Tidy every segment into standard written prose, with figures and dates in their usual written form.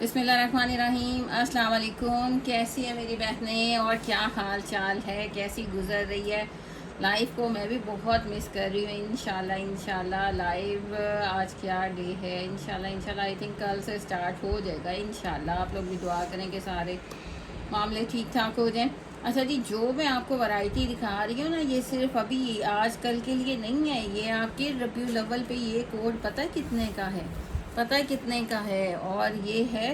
बिस्मिल्लाहिर्रहमानिर्रहीम। अस्सलाम वालेकुम। कैसी है मेरी बहनें और क्या हाल चाल है, कैसी गुजर रही है लाइफ को। मैं भी बहुत मिस कर रही हूँ। इंशाल्लाह लाइव आज क्या डे है। इंशाल्लाह आई थिंक कल से स्टार्ट हो जाएगा। इंशाल्लाह आप लोग भी दुआ करें कि सारे मामले ठीक ठाक हो जाएं। अच्छा जी, जो मैं आपको वैरायटी दिखा रही हूँ ना, ये सिर्फ अभी आज कल के लिए नहीं है। ये आपके रबीउल अव्वल पे ये कोड पता है कितने का है? पता है कितने का है? और ये है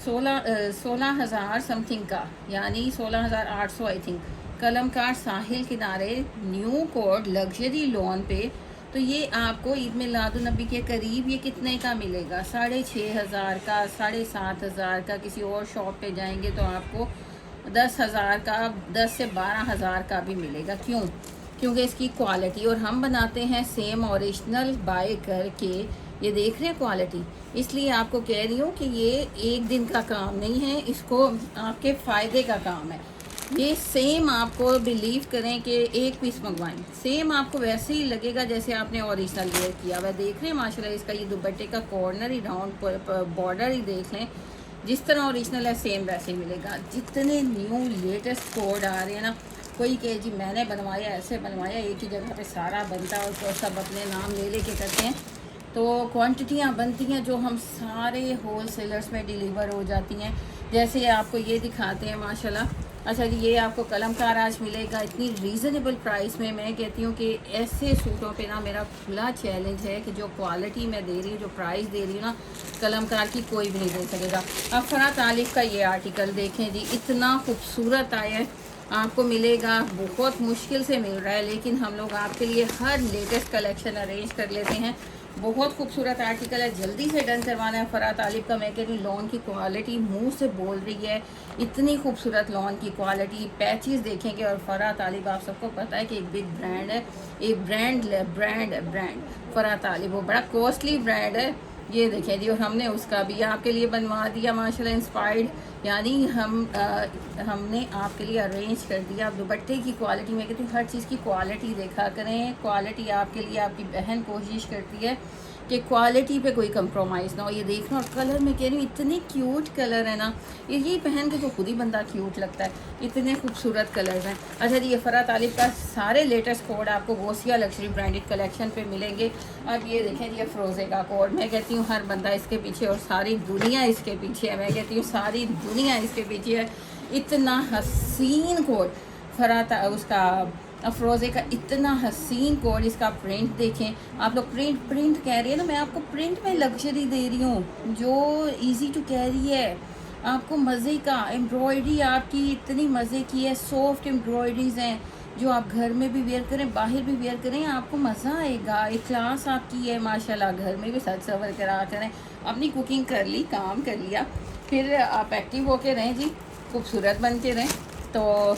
16,000 समथिंग का, यानी 16,800 आई थिंक। कलमकार साहिल किनारे न्यू कोड लग्जरी लोन पे। तो ये आपको ईद मिलादुन्नबी के करीब ये कितने का मिलेगा? 6,500 का, 7,500 का। किसी और शॉप पे जाएंगे तो आपको 10,000 का, 10 से 12,000 का भी मिलेगा। क्यों? क्योंकि इसकी क्वालिटी, और हम बनाते हैं सेम ओरिजिनल बाय करके। ये देख रहे हैं क्वालिटी, इसलिए आपको कह रही हूँ कि ये एक दिन का काम नहीं है, इसको आपके फ़ायदे का काम है। ये सेम आपको बिलीव करें कि एक पीस मंगवाएं, सेम आपको वैसे ही लगेगा जैसे आपने ओरिजिनल वेयर किया हुआ। देख रहे हैं माशाल्लाह, इसका ये दुपट्टे का कॉर्नर ही राउंड बॉर्डर ही देख लें, जिस तरह ओरिजिनल है सेम वैसे ही मिलेगा। जितने न्यू लेटेस्ट कोड आ रहे हैं ना, कोई कहे जी मैंने बनवाया, ऐसे बनवाया, एक ही जगह पे सारा बनता है और तो सब अपने नाम ले लेके करते हैं। तो क्वांटिटियाँ बनती हैं जो हम सारे होल सेलर्स में डिलीवर हो जाती हैं। जैसे आपको ये दिखाते हैं माशाल्लाह। अच्छा जी, ये आपको कलमकार आज मिलेगा इतनी रीज़नेबल प्राइस में। मैं कहती हूँ कि ऐसे सूटों पे ना मेरा खुला चैलेंज है कि जो क्वालिटी मैं दे रही हूँ, जो प्राइस दे रही हूँ ना, कलमकार की कोई भी नहीं दे सकेगा। अब फरात आलिफ का ये आर्टिकल देखें जी, इतना खूबसूरत आया है। आपको मिलेगा, बहुत मुश्किल से मिल रहा है, लेकिन हम लोग आपके लिए हर लेटेस्ट कलेक्शन अरेंज कर लेते हैं। बहुत खूबसूरत आर्टिकल है, जल्दी से डन करवाना है। फरात आलिफ का मैं कह रही हूँ, लॉन की क्वालिटी मुंह से बोल रही है, इतनी खूबसूरत लॉन की क्वालिटी। पैचेस देखेंगे, और फरात आलिफ आप सबको पता है कि एक बिग ब्रांड है, एक ब्रांड फरात आलिफ, वो बड़ा कॉस्टली ब्रांड है। ये देखें जी, और हमने उसका भी आपके लिए बनवा दिया माशाल्लाह इंस्पायर्ड, यानी हमने आपके लिए अरेंज कर दिया। आप दुपट्टे की क्वालिटी में कहती हूँ, हर चीज़ की क्वालिटी देखा करें। क्वालिटी आपके लिए आपकी बहन कोशिश करती है कि क्वालिटी पे कोई कंप्रोमाइज़ ना हो। ये देखना, और कलर में कह रही हूँ इतने क्यूट कलर है ना, ये पहन के तो खुद ही बंदा क्यूट लगता है, इतने खूबसूरत कलर्स हैं। अच्छा जी, ये फरात आलिफ का सारे लेटेस्ट कोड आपको गोसिया लग्जरी ब्रांडेड कलेक्शन पे मिलेंगे। अब ये देखें जी, ये फ़रोज़े का कोड। मैं कहती हूँ हर बंदा इसके पीछे और सारी दुनिया इसके पीछे है। मैं कहती हूँ सारी दुनिया इसके पीछे है। इतना हसीन कोड फरात उसका अफरोज़े का, इतना हसीन कोड। इसका प्रिंट देखें आप लोग, प्रिंट कह रही है ना, मैं आपको प्रिंट में लग्जरी दे रही हूँ जो इजी टू कैरी है। आपको मज़े का एम्ब्रॉयडरी आपकी इतनी मज़े की है, सॉफ्ट एम्ब्रॉयडरीज हैं जो आप घर में भी वेयर करें, बाहर भी वेयर करें, आपको मज़ा आएगा। एक क्लास आपकी है माशाल्लाह, घर में भी सज सवर करा करें। अपनी कुकिंग कर ली, काम कर लिया, फिर आप एक्टिव होके रहें जी, खूबसूरत बन के रहें। तो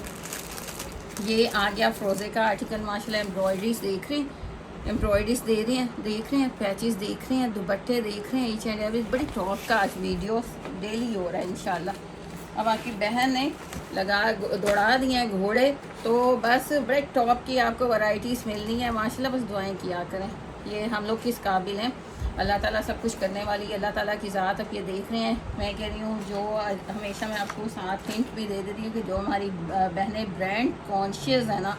ये आ गया फ़रोज़े का आर्टिकल माशाल्लाह। एम्ब्रॉयडरीज देख रहे हैं, एम्ब्रॉयडरीज देख रहे हैं, पैचेस देख रहे हैं, दुपट्टे देख रहे हैं, ईच एंड एवरी। बड़ी टॉप का आज वीडियो डेली हो रहा है इंशाल्लाह। अब आपकी बहन ने दौड़ा दिए हैं घोड़े, तो बस बड़े टॉप की आपको वैरायटीज़ मिलनी है माशाल्लाह। बस दुआएं किया करें। ये हम लोग किस काबिल हैं, अल्लाह ताला सब कुछ करने वाली है, अल्लाह ताला की ज़ात। अब ये देख रहे हैं, मैं कह रही हूँ जो हमेशा मैं आपको साथ हिंट भी दे देती हूँ कि जो हमारी बहनें ब्रांड कॉन्शियस है ना,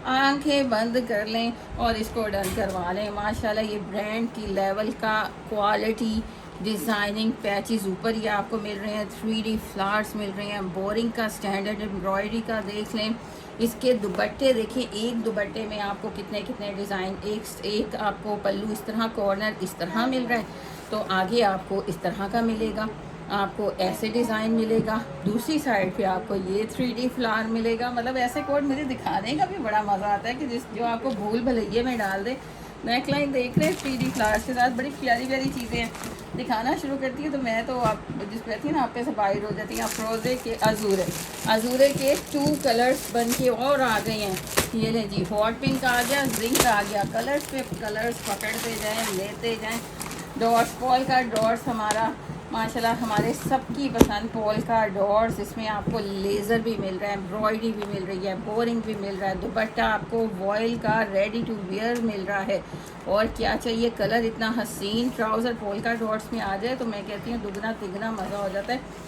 आंखें बंद कर लें और इसको डन करवा लें माशाल्लाह। ये ब्रांड की लेवल का क्वालिटी, डिज़ाइनिंग, पैचेस ऊपर ही आपको मिल रहे हैं, 3D फ्लावर्स मिल रहे हैं, बोरिंग का स्टैंडर्ड एम्ब्रॉयडरी का देख लें। इसके दुपट्टे देखिए, एक दुपट्टे में आपको कितने कितने डिज़ाइन, एक आपको पल्लू इस तरह, कॉर्नर इस तरह मिल रहा है, तो आगे आपको इस तरह का मिलेगा, आपको ऐसे डिज़ाइन मिलेगा, दूसरी साइड पे आपको ये 3D फ्लावर मिलेगा। मतलब ऐसे कोड मुझे दिखाने का भी बड़ा मज़ा आता है कि जो आपको भूल भुलैये में डाल दे। नेक लाइन देख रहे हैं, 3D फ्लावर्स के साथ बड़ी प्यारी प्यारी चीज़ें हैं। दिखाना शुरू करती है तो मैं तो आप जिस कहती है ना, आप पे से बाहर हो जाती हैं। अफरोज़े के अजूरे के 2 कलर्स बन के और आ गए हैं। ये ले जी, हॉट पिंक आ गया, जिंक आ गया। कलर्स पे कलर्स पकड़ते जाएं, लेते जाएं। डॉट्स, पॉल का डॉट्स हमारा माशाल्लाह हमारे सबकी पसंद पोल्का डॉट्स। इसमें आपको लेज़र भी मिल रहा है, एम्ब्रॉयडरी भी मिल रही है, बोरिंग भी मिल रहा है, दुपट्टा आपको वॉयल का रेडी टू वेयर मिल रहा है। और क्या चाहिए, कलर इतना हसीन, ट्राउज़र पोल्का डॉट्स में आ जाए तो मैं कहती हूँ दुगना तिगना मज़ा हो जाता है।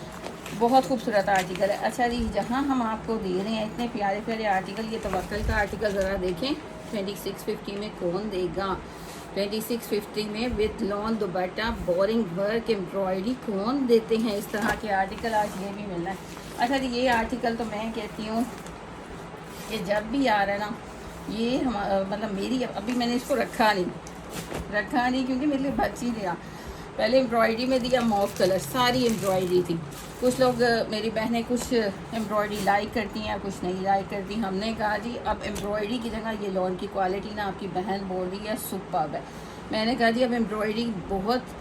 बहुत खूबसूरत आर्टिकल है। अच्छा जी, जहाँ हम आपको दे रहे हैं इतने प्यारे प्यारे आर्टिकल, ये तवक्कल का आर्टिकल ज़रा देखें, 2650 में कौन देगा? 2650 में with lawn dupatta, boring work, embroidery कौन देते हैं इस तरह के आर्टिकल? आज ये भी मिलना है। अच्छा जी, ये आर्टिकल तो मैं कहती हूँ कि जब भी आ रहा है ना, ये हम मतलब मेरी अभी मैंने इसको रखा नहीं क्योंकि मेरे लिए बच ही दिया। पहले एम्ब्रॉयडरी में दिया मॉफ कलर, सारी एम्ब्रॉयडरी थी। कुछ लोग मेरी बहनें कुछ एम्ब्रॉयडरी लाइक करती हैं, कुछ नहीं लाइक करती। हमने कहा जी अब एम्ब्रॉयडरी की जगह ये लॉन की क्वालिटी ना आपकी बहन बोल रही है सुपर्ब है। मैंने कहा जी अब एम्ब्रॉयडरी बहुत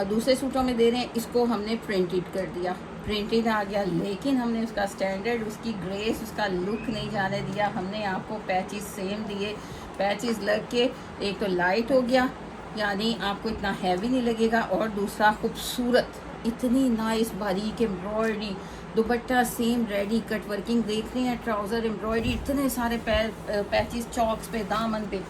दूसरे सूटों में दे रहे हैं, इसको हमने प्रिंटेड कर दिया, प्रिंटेड आ गया, लेकिन हमने उसका स्टैंडर्ड, उसकी ग्रेस, उसका लुक नहीं जाने दिया। हमने आपको पैचेस सेम दिए, पैचेस लग के एक तो लाइट हो गया, यानी आपको इतना हैवी नहीं लगेगा, और दूसरा खूबसूरत, इतनी नाइस बारीक एम्ब्रॉयडरी, दुपट्टा सेम रेडी कट वर्किंग देख रहे हैं, ट्राउज़र एम्ब्रॉयडरी, इतने सारे पैचेस चॉक्स पे, दामन पे,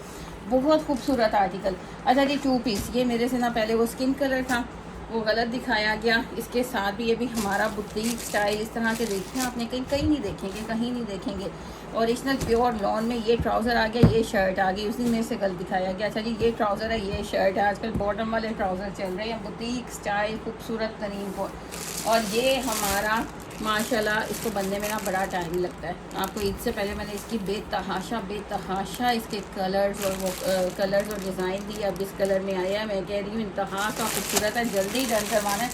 बहुत खूबसूरत आर्टिकल। अच्छा जी, 2 पीस, ये मेरे से ना पहले वो स्किन कलर था, वो गलत दिखाया गया। इसके साथ भी ये भी हमारा बुटीक स्टाइल इस तरह के देखे आपने कहीं नहीं देखेंगे, कहीं नहीं देखेंगे। ओरिजिनल प्योर लॉन में ये ट्राउज़र आ गया, ये शर्ट आ गई, उस दिन मेरे से गलत दिखाया गया। अच्छा जी, ये ट्राउज़र है, ये शर्ट है। आजकल बॉटम वाले ट्राउज़र चल रहे हैं, बुटीक स्टाइल खूबसूरत तरीन को। और ये हमारा माशाल्लाह इसको बनने में ना बड़ा टाइम लगता है। आपको ईद से पहले मैंने इसकी बेतहाशा इसके कलर्स और वो कलर्स और डिज़ाइन दी। अब इस कलर में आया है, मैं कह रही हूँ इंतहा का खूबसूरत है, जल्दी डन करवाना है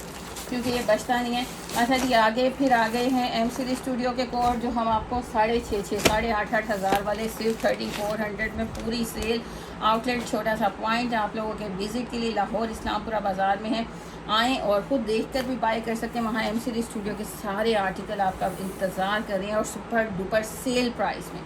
क्योंकि ये बचता नहीं है। अच्छा जी, आगे फिर आ गए हैं एम सीरीज स्टूडियो के कोड, जो हम आपको 6,500 8,500 हज़ार वाले सिर्फ 3400 में पूरी सेल। आउटलेट छोटा सा पॉइंट आप लोगों के विज़िट के लिए लाहौर इस्लामपुरा बाज़ार में है, आएँ और ख़ुद देखकर भी बाय कर सकते हैं। वहाँ एम सीरीज स्टूडियो के सारे आर्टिकल आपका इंतज़ार कर रहे हैं और सुपर डुपर सेल प्राइस में।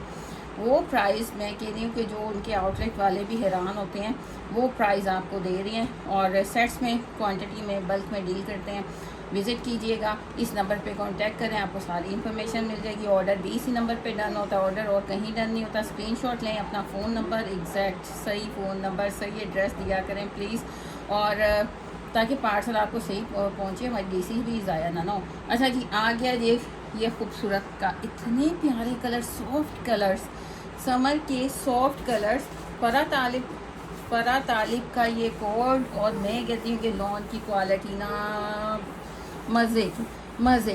वो प्राइस मैं कह रही हूँ कि जो उनके आउटलेट वाले भी हैरान होते हैं, वो प्राइस आपको दे रही हैं। और सेट्स में क्वांटिटी में बल्क में डील करते हैं। विज़िट कीजिएगा, इस नंबर पे कांटेक्ट करें, आपको सारी इन्फॉर्मेशन मिल जाएगी। ऑर्डर भी इसी नंबर पे डन होता है, ऑर्डर और कहीं डन नहीं होता। स्क्रीनशॉट लें, अपना फ़ोन नंबर एग्जैक्ट सही फ़ोन नंबर सही एड्रेस दिया करें प्लीज़, और ताकि पार्सल आपको सही पहुँचे, हमारी डीसी भी ज़ाया ना हो। अच्छा जी, आ गया ये खूबसूरत का, इतने प्यारे कलर, सॉफ्ट कलर्स, समर के सॉफ्ट कलर्स, फरा तालिब का ये कोड। और मैं कहती हूँ कि लॉन की क्वालिटी ना मज़े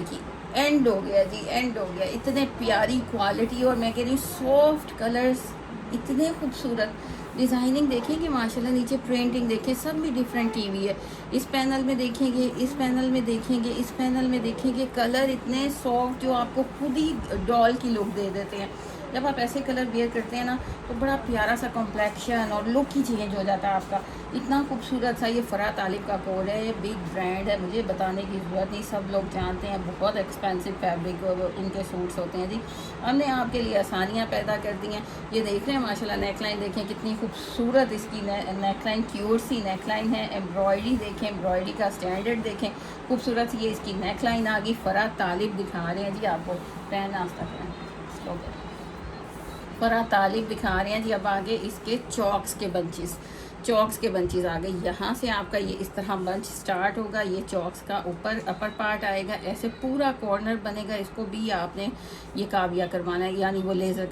की एंड हो गया जी, एंड हो गया। इतने प्यारी क्वालिटी, और मैं कह रही हूँ सॉफ्ट कलर्स, इतने खूबसूरत डिज़ाइनिंग देखेंगे माशाल्लाह, नीचे प्रिंटिंग देखें, सब भी डिफरेंट की हुई है। इस पैनल में देखेंगे, इस पैनल में देखेंगे, इस पैनल में देखेंगे, कलर इतने सॉफ्ट जो आपको खुद ही डॉल की लुक दे देते हैं। जब आप ऐसे कलर वेयर करते हैं ना तो बड़ा प्यारा सा कॉम्प्लेक्शन और लुक ही चेंज हो जाता है आपका। इतना खूबसूरत सा ये फरा तालिब का कोड है, ये बिग ब्रांड है, मुझे बताने की ज़रूरत नहीं, सब लोग जानते हैं। बहुत एक्सपेंसिव फैब्रिक इनके सूट्स होते हैं जी। हमने आपके लिए आसानियाँ पैदा कर दी हैं। ये देख रहे हैं माशाल्लाह, नेकलाइन देखें कितनी खूबसूरत इसकी नेकलाइन, क्यूट सी नेकलाइन है। एम्ब्रॉयडरी देखें, एम्ब्रॉयडरी का स्टैंडर्ड देखें, खूबसूरत ये इसकी नेकलाइन आ गई। फरा तालिब दिखा रहे हैं जी आपको, पैन नाश्ता करें, फरा तालिब दिखा रहे हैं जी। अब आगे इसके चॉक्स के बंचेस आ गए। यहाँ से आपका ये इस तरह बंच स्टार्ट होगा, ये चॉक्स का ऊपर अपर पार्ट आएगा, ऐसे पूरा कॉर्नर बनेगा। इसको भी आपने ये काविया करवाना है, यानी वो लेज़र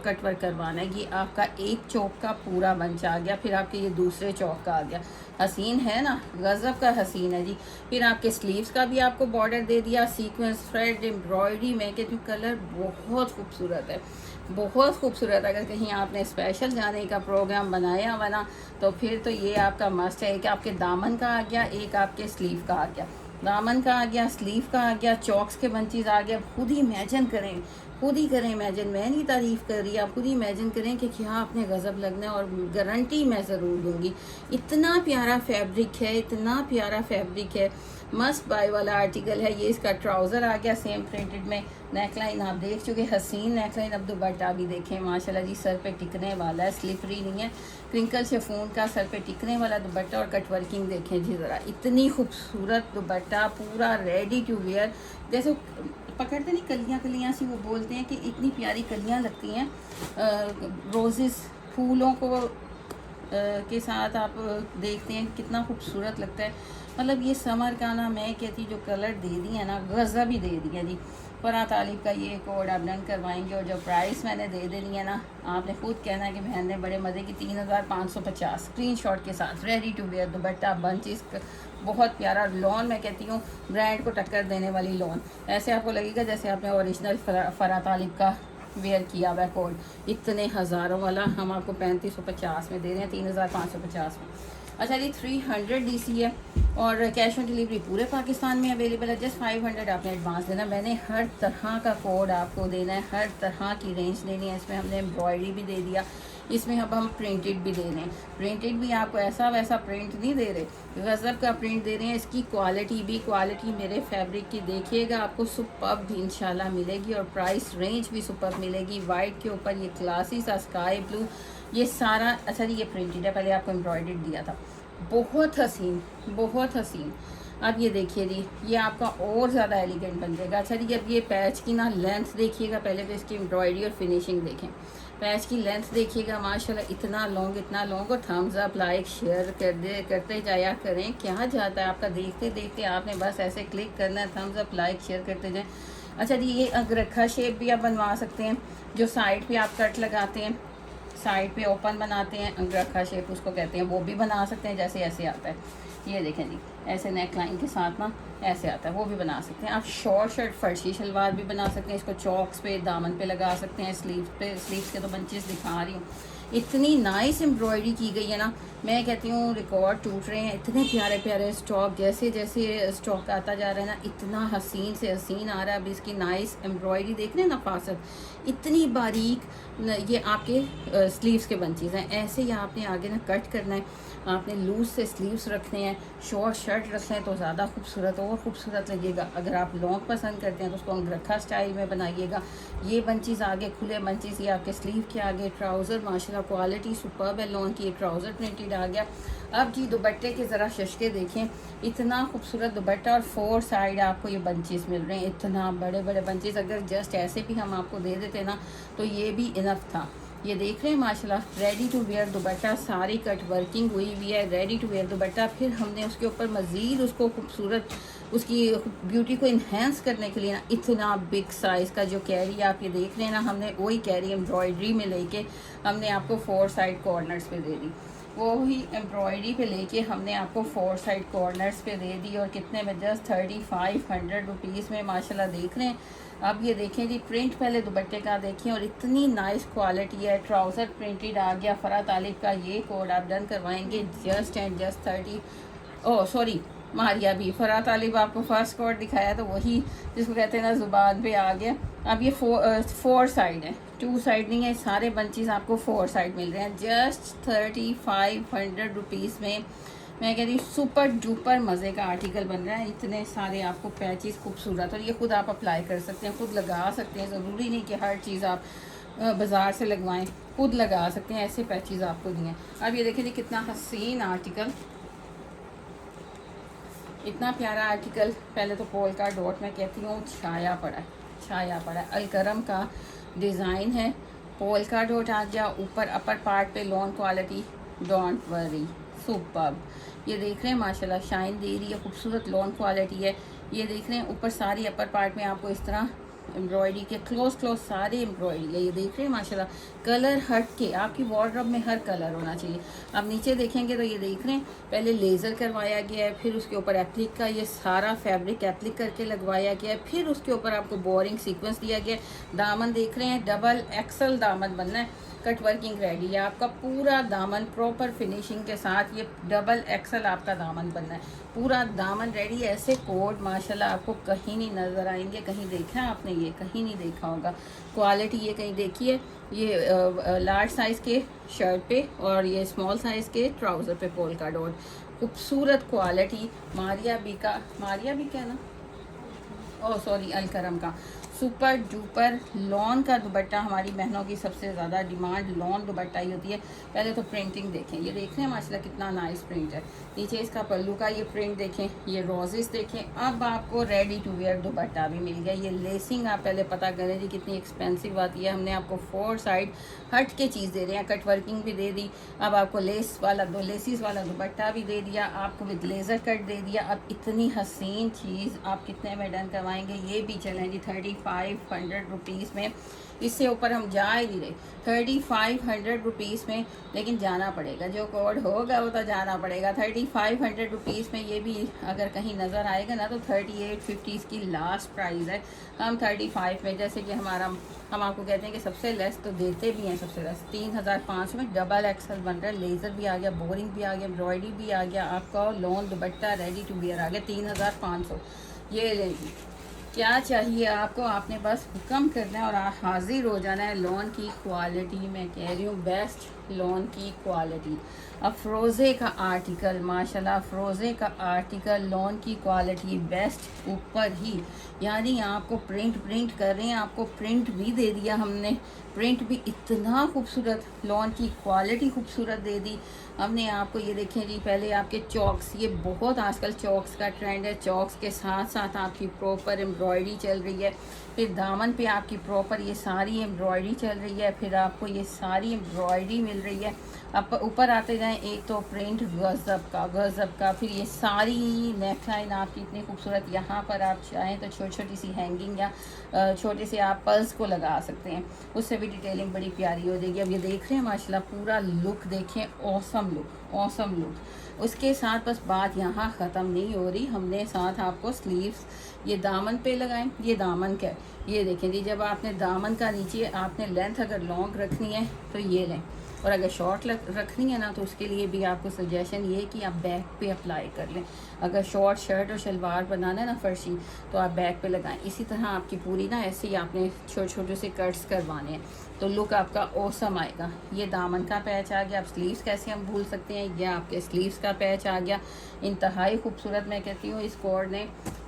कट वर्क करवाना है। ये आपका एक चौक का पूरा बंच आ गया। फिर आपके ये दूसरे चौक का आ गया, हसीन है ना, गज़ब का हसीन है जी। फिर आपके स्लीव्स का भी आपको बॉर्डर दे दिया, सीक्वेंस थ्रेड एम्ब्रॉयडरी में कहती हूँ, कलर बहुत खूबसूरत है, बहुत खूबसूरत। अगर कहीं आपने स्पेशल जाने का प्रोग्राम बनाया हुआ ना तो फिर तो ये आपका मस्ट है। एक आपके दामन का आ गया, एक आपके स्लीव का आ गया, दामन का आ गया, स्लीव का आ गया, चॉक्स के बंचेस आ गया। खुद ही इमेजिन करें, खुद ही करें इमेजिन, मैं नहीं तारीफ़ कर रही, आप खुद ही इमेजिन करें कि क्या आपने गज़ब लगना है। और गारंटी मैं ज़रूर दूंगी, इतना प्यारा फैब्रिक है, इतना प्यारा फैब्रिक है। मस्ट बाय वाला आर्टिकल है। ये इसका ट्राउज़र आ गया सेम प्रिंटेड में। नेकलाइन आप देख चुके, हसीन नेकलाइन। अब दुपट्टा भी देखें माशाल्लाह जी, सर पे टिकने वाला है, स्लिपरी नहीं है, क्रिंकल शिफॉन का सर पे टिकने वाला दुपट्टा। और कट वर्किंग देखें जी ज़रा, इतनी खूबसूरत दुपट्टा, पूरा रेडी टू वेयर। जैसे पकड़ते नहीं कलियाँ कलियाँ सी, वो बोलते हैं कि इतनी प्यारी कलियाँ लगती हैं रोज़ेस फूलों को के साथ आप देखते हैं कितना खूबसूरत लगता है। मतलब ये समर का ना, मैं कहती जो कलर दे दी है ना, गज़ब ही दे दिया जी। फरहा तालिब का ये कोड आप डन करवाएंगे और जो प्राइस मैंने दे देनी है ना, आपने खुद कहना है कि बहन ने बड़े मज़े की 3550 स्क्रीनशॉट के साथ ready to wear dupatta bunches, बहुत प्यारा लॉन। मैं कहती हूँ ब्रांड को टक्कर देने वाली लॉन। ऐसे आपको लगेगा जैसे आपने ओरिजिनल फरहा तालिब का वेयर किया हुआ कोड। इतने हज़ारों वाला हम आपको 3550 में दे रहे हैं, 3550 में। अच्छा जी, 300 DC है और कैश ऑन डिलीवरी पूरे पाकिस्तान में अवेलेबल है। जस्ट 500 आपने एडवांस देना। मैंने हर तरह का कोड आपको देना है, हर तरह की रेंज देनी है। इसमें हमने एम्ब्रॉयडरी भी दे दिया, इसमें अब हम प्रिंटेड भी दे रहे हैं। प्रिंटेड भी आपको ऐसा वैसा प्रिंट नहीं दे रहे, गज़ब का प्रिंट दे रहे हैं। इसकी क्वालिटी मेरे फैब्रिक की देखिएगा, आपको सुपर्ब भी इंशाल्लाह मिलेगी और प्राइस रेंज भी सुपर्ब मिलेगी। वाइट के ऊपर ये क्लासी सा स्काई ब्लू, ये सारा। अच्छा जी, ये प्रिंटेड है, पहले आपको एम्ब्रॉयडर्ड दिया था। बहुत हसीन, बहुत हसीन। अब ये देखिए जी, ये आपका और ज़्यादा एलिगेंट बन जाएगा। अच्छा जी, अब ये पैच की ना लेंथ देखिएगा, पहले तो इसकी एम्ब्रॉयडरी और फिनिशिंग देखें। पैच की लेंथ देखिएगा माशाल्लाह, इतना लॉन्ग। और थम्स अप, लाइक, शेयर करते जाया करें। क्या जाता है आपका, देखते देखते आपने बस ऐसे क्लिक करना है, थम्स अप, लाइक, शेयर करते जाएं। अच्छा जी, ये अगरखा शेप भी आप बनवा सकते हैं, जो साइड पे आप कट लगाते हैं, साइड पे ओपन बनाते हैं, अंगरखा शेप उसको कहते हैं, वो भी बना सकते हैं। जैसे ऐसे आता है, ये देखें जी, ऐसे नेक लाइन के साथ ना ऐसे आता है, वो भी बना सकते हैं। आप शॉर्ट शर्ट फर्शी शलवार भी बना सकते हैं। इसको चौक्स पे, दामन पे लगा सकते हैं, स्लीव्स के तो बंचेस दिखा रही हूँ। इतनी नाइस एम्ब्रॉयडरी की गई है ना, मैं कहती हूँ रिकॉर्ड टूट रहे हैं। इतने प्यारे प्यारे स्टॉक, जैसे जैसे स्टॉक आता जा रहा है ना, इतना हसीन से हसीन आ रहा है। अब इसकी नाइस एम्ब्रॉयडरी देख रहे हैं ना, फासत इतनी बारीक। ये आपके स्लीव्स के बंचेस हैं, ऐसे ही आपने आगे ना कट करना है। आपने लूज से स्लीव्स रखने हैं, शॉर्ट शर्ट रखना है तो ज़्यादा खूबसूरत और खूबसूरत लगेगा। अगर आप लॉन्ग पसंद करते हैं तो उसको अंगरखा स्टाइल में बनाइएगा। ये बंचेस आगे, खुले बंचेस ये आपके स्लीव के आगे। ट्राउज़र माशाल्लाह क्वालिटी सुपर्ब है लॉन की। ट्राउज़र प्रिंटेड आ गया। अब जी दुपट्टे के ज़रा शशके देखें, इतना खूबसूरत दुपट्टा और 4 साइड आपको ये बंचेस मिल रहे हैं। इतना बड़े बड़े बंचेस, अगर जस्ट ऐसे भी हम आपको दे देते ना तो ये भी इनफ था। ये देख रहे हैं माशाल्लाह, रेडी टू वेयर दुपट्टा, सारी कट वर्किंग हुई हुई है, रेडी टू वेयर दुपट्टा। फिर हमने उसके ऊपर मज़ीद उसको खूबसूरत, उसकी ब्यूटी को इन्हेंस करने के लिए ना इतना बिग साइज़ का जो कैरी आप ये देख रहे हैं ना, हमने वही कैरी एम्ब्रॉयडरी में लेके हमने आपको 4 साइड कॉर्नर्स पे दे दी। वो ही एम्ब्रॉयडरी पे लेके हमने आपको 4 साइड कॉर्नर्स पे दे दी। और कितने में, जस्ट 3500 रुपीज़ में माशाल्लाह देख रहे हैं। अब ये देखें जी, प्रिंट पहले दुपट्टे का देखें और इतनी नाइस क्वालिटी है। ट्राउज़र प्रिंटेड आ गया। फरहा तालिब का ये कोड आप डन करवाएंगे just and just 30, oh sorry Maria भी, फरहा तालिब आपको फर्स्ट कोड दिखाया तो वही जिसको कहते हैं ना ज़ुबान पे आ गया। अब ये 4 साइड है, 2 साइड नहीं है। सारे बंचेस आपको 4 साइड मिल रहे हैं जस्ट 3500 रुपीज़ में। मैं कह रही हूँ सुपर डुपर मज़े का आर्टिकल बन रहा है। इतने सारे आपको पैचेस खूबसूरत, और ये ख़ुद आप अप्लाई कर सकते हैं, खुद लगा सकते हैं। ज़रूरी नहीं कि हर चीज़ आप बाज़ार से लगवाएं, खुद लगा सकते हैं। ऐसे पैचेस आपको दिए। अब ये देखिए कितना हसीन आर्टिकल, इतना प्यारा आर्टिकल। पहले तो पोल का डॉट मैं कहती हूँ छाया पड़ा है, छाया पड़ा है। अलकरम का डिज़ाइन है, पोल का डॉट आ गया ऊपर अपर पार्ट पे। Lawn quality, don't worry, superb. ये देख रहे हैं माशाल्लाह, शाइन दे रही है, खूबसूरत लॉन क्वालिटी है। ये देख रहे हैं ऊपर सारी अपर पार्ट में आपको इस तरह एम्ब्रॉयडरी के क्लोज सारे एम्ब्रॉयडरी है। ये देख रहे हैं माशाल्लाह, कलर हट के आपकी वार्डरोब में हर कलर होना चाहिए। अब नीचे देखेंगे तो ये देख रहे हैं पहले लेज़र करवाया गया है, फिर उसके ऊपर एप्लिक का ये सारा फैब्रिक एप्लिक करके लगवाया गया है, फिर उसके ऊपर आपको बोरिंग सीक्वेंस दिया गया है। दामन देख रहे हैं, डबल एक्सल दामन बनना है। कट वर्किंग रेडी है आपका पूरा दामन, प्रॉपर फिनिशिंग के साथ। ये डबल एक्सल आपका दामन बनना है, पूरा दामन रेडी है। ऐसे कोड माशाल्लाह आपको कहीं नहीं नज़र आएंगे। कहीं देखा है आपने, ये कहीं नहीं देखा होगा। क्वालिटी ये कहीं देखी है, ये लार्ज साइज़ के शर्ट पे और ये स्मॉल साइज़ के ट्राउज़र पे पोल का डॉट। खूबसूरत क्वालिटी, मारिया बी का ना, ओह सॉरी, अलकरम का सुपर डुपर लॉन का दुपट्टा। हमारी बहनों की सबसे ज़्यादा डिमांड लॉन दुपट्टा ही होती है। पहले तो प्रिंटिंग देखें, ये देख रहे हैं माशाल्लाह कितना नाइस प्रिंट है। नीचे इसका पल्लू का ये प्रिंट देखें, ये रोजेस देखें। अब आपको रेडी टू वेयर दुपट्टा भी मिल गया। ये लेसिंग आप पहले पता करें जी कितनी एक्सपेंसिव आती है। हमने आपको 4 साइड हट के चीज़ दे रहे हैं, कट वर्किंग भी दे दी। अब आपको लेस वाला लेसिस वाला दुपट्टा भी दे दिया, आपको विद लेज़र कट दे दिया। अब इतनी हसीन चीज़ आप कितने में डन करवाएंगे? ये भी चलें जी 3500 रुपीज़ में, इससे ऊपर हम जा ही नहीं रहे। 3500 रुपीज़ में, लेकिन जाना पड़ेगा, जो कोड होगा वो तो जाना पड़ेगा। 3500 रुपीज़ में ये भी अगर कहीं नज़र आएगा ना तो 3850 इसकी लास्ट प्राइस है। हम 35 में, जैसे कि हम आपको कहते हैं कि सबसे लेस तो देते भी हैं, सबसे लेस 3500 में डबल एक्सल बन रहा है। लेज़र भी आ गया, बोरिंग भी आ गया, एम्ब्रॉयडरी भी आ गया, आपका lawn dupatta ready to wear आ गया 3500। ये लेंगी, क्या चाहिए आपको? आपने बस हुक्म करना है और हाजिर हो जाना है। लॉन की क्वालिटी मैं कह रही हूँ, बेस्ट लॉन की क्वालिटी। अफरोज़े का आर्टिकल, माशाल्लाह अफरोज़े का आर्टिकल, लॉन की क्वालिटी बेस्ट ऊपर ही। यानी आपको प्रिंट कर रहे हैं, आपको प्रिंट भी दे दिया हमने, प्रिंट भी इतना खूबसूरत, लॉन की क्वालिटी खूबसूरत दे दी हमने आपको। ये देखें जी, पहले आपके चॉक्स, ये बहुत आजकल चॉक्स का ट्रेंड है। चॉक्स के साथ साथ आपकी प्रॉपर एम्ब्रॉयडरी चल रही है। फिर दामन पे आपकी प्रॉपर ये सारी एम्ब्रॉयडरी चल रही है। फिर आपको ये सारी एम्ब्रॉयडरी मिल रही है। आप ऊपर आते जाएं, एक तो प्रिंट गज़ब का, फिर ये सारी नेकलाइन आपकी इतनी खूबसूरत। यहाँ पर आप चाहें तो छोटी छोटी सी हैंगिंग या छोटे से आप पर्ल्स को लगा सकते हैं, उससे भी डिटेलिंग बड़ी प्यारी हो जाएगी। अब ये देख रहे हैं माशाल्लाह, पूरा लुक देखें, ऑसम लुक। उसके साथ बस बात यहाँ ख़त्म नहीं हो रही, हमने साथ आपको स्लीव्स ये दामन पे लगाएं। ये दामन का, ये देखें जी, जब आपने दामन का नीचे आपने लेंथ अगर लॉन्ग रखनी है तो ये लें, और अगर शॉर्ट रखनी है ना तो उसके लिए भी आपको सजेशन ये है कि आप बैक पे अप्लाई कर लें। अगर शॉर्ट शर्ट और शलवार बनाना है ना फर्शी, तो आप बैक पे लगाएं। इसी तरह आपकी पूरी ना ऐसे ही आपने छोटे छोटे से कट्स करवाने हैं, तो लुक आपका ऑसम आएगा। ये दामन का पैच आ गया। अब स्लीव्स कैसे हम भूल सकते हैं, ये आपके स्लीव्स का पैच आ गया, इंतहाई खूबसूरत। मैं कहती हूँ इस कोड ने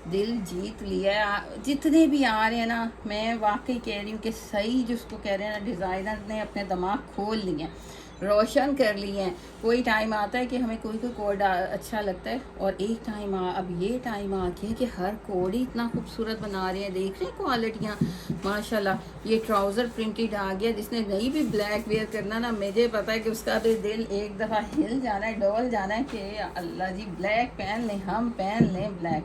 दिल जीत लिया है। जितने भी आ रहे हैं ना, मैं वाकई कह रही हूँ कि सही जिसको कह रहे हैं ना, डिज़ाइनर ने अपने दिमाग खोल लिए, रोशन कर लिए हैं। कोई टाइम आता है कि हमें कोई कोड अच्छा लगता है, और एक टाइम अब ये टाइम आ गया कि हर कोड ही इतना खूबसूरत बना रहे हैं। देख रहे हैं क्वालिटियाँ माशाल्लाह। ये ट्राउज़र प्रिंटेड आ गया, जिसने नहीं भी ब्लैक वेयर करना ना, मुझे पता है कि उसका भी दिल एक दफ़ा हिल जाना है, डोल जाना है कि अल्लाह जी ब्लैक पहन लें, हम पहन लें ब्लैक।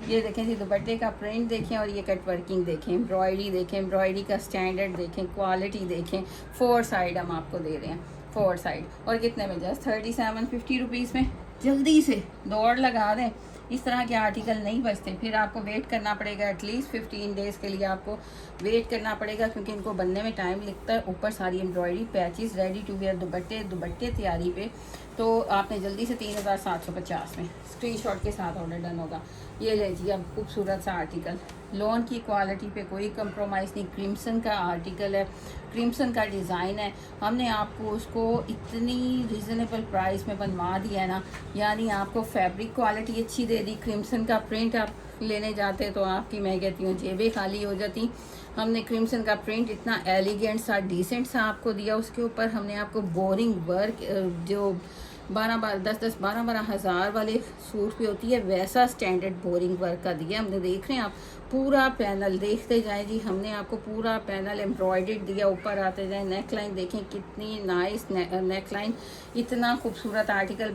ये देखें जी, दुपट्टे का प्रिंट देखें, और ये कट वर्किंग देखें, एम्ब्रॉयडरी देखें, एम्ब्रॉयडरी का स्टैंडर्ड देखें, क्वालिटी देखें। 4 साइड हम आपको दे रहे हैं, 4 साइड, और कितने में? जस्ट 3750 रुपीज़ में। जल्दी से दौड़ लगा दें, इस तरह के आर्टिकल नहीं बचते। फिर आपको वेट करना पड़ेगा, एटलीस्ट 15 डेज़ के लिए आपको वेट करना पड़ेगा, क्योंकि इनको बनने में टाइम लगता है। ऊपर सारी embroidery, patches, ready to wear दुपट्टे तैयारी पे। तो आपने जल्दी से 3750 में स्क्रीनशॉट के साथ ऑर्डर डन होगा। ये ले जी, अब खूबसूरत सा आर्टिकल, लॉन की क्वालिटी पे कोई कंप्रोमाइज़ नहीं। क्रिम्सन का आर्टिकल है, क्रिम्सन का डिज़ाइन है, हमने आपको उसको इतनी रिजनेबल प्राइस में बनवा दिया है ना। यानी आपको फैब्रिक क्वालिटी अच्छी दे दी, क्रिम्सन का प्रिंट आप लेने जाते तो आपकी, मैं कहती हूँ, जेबें खाली हो जाती। हमने क्रिम्सन का प्रिंट इतना एलिगेंट सा, डिसेंट सा आपको दिया। उसके ऊपर हमने आपको बोरिंग वर्क, जो 12 हज़ार वाले सूट पे होती है, वैसा स्टैंडर्ड बोरिंग वर्क का दिया हमने। देख रहे हैं आप, पूरा पैनल देखते जाएं जी, हमने आपको पूरा पैनल एम्ब्रॉयडर्ड दिया। ऊपर आते जाएं, नेक लाइन देखें कितनी नाइस नेक लाइन, इतना खूबसूरत आर्टिकल।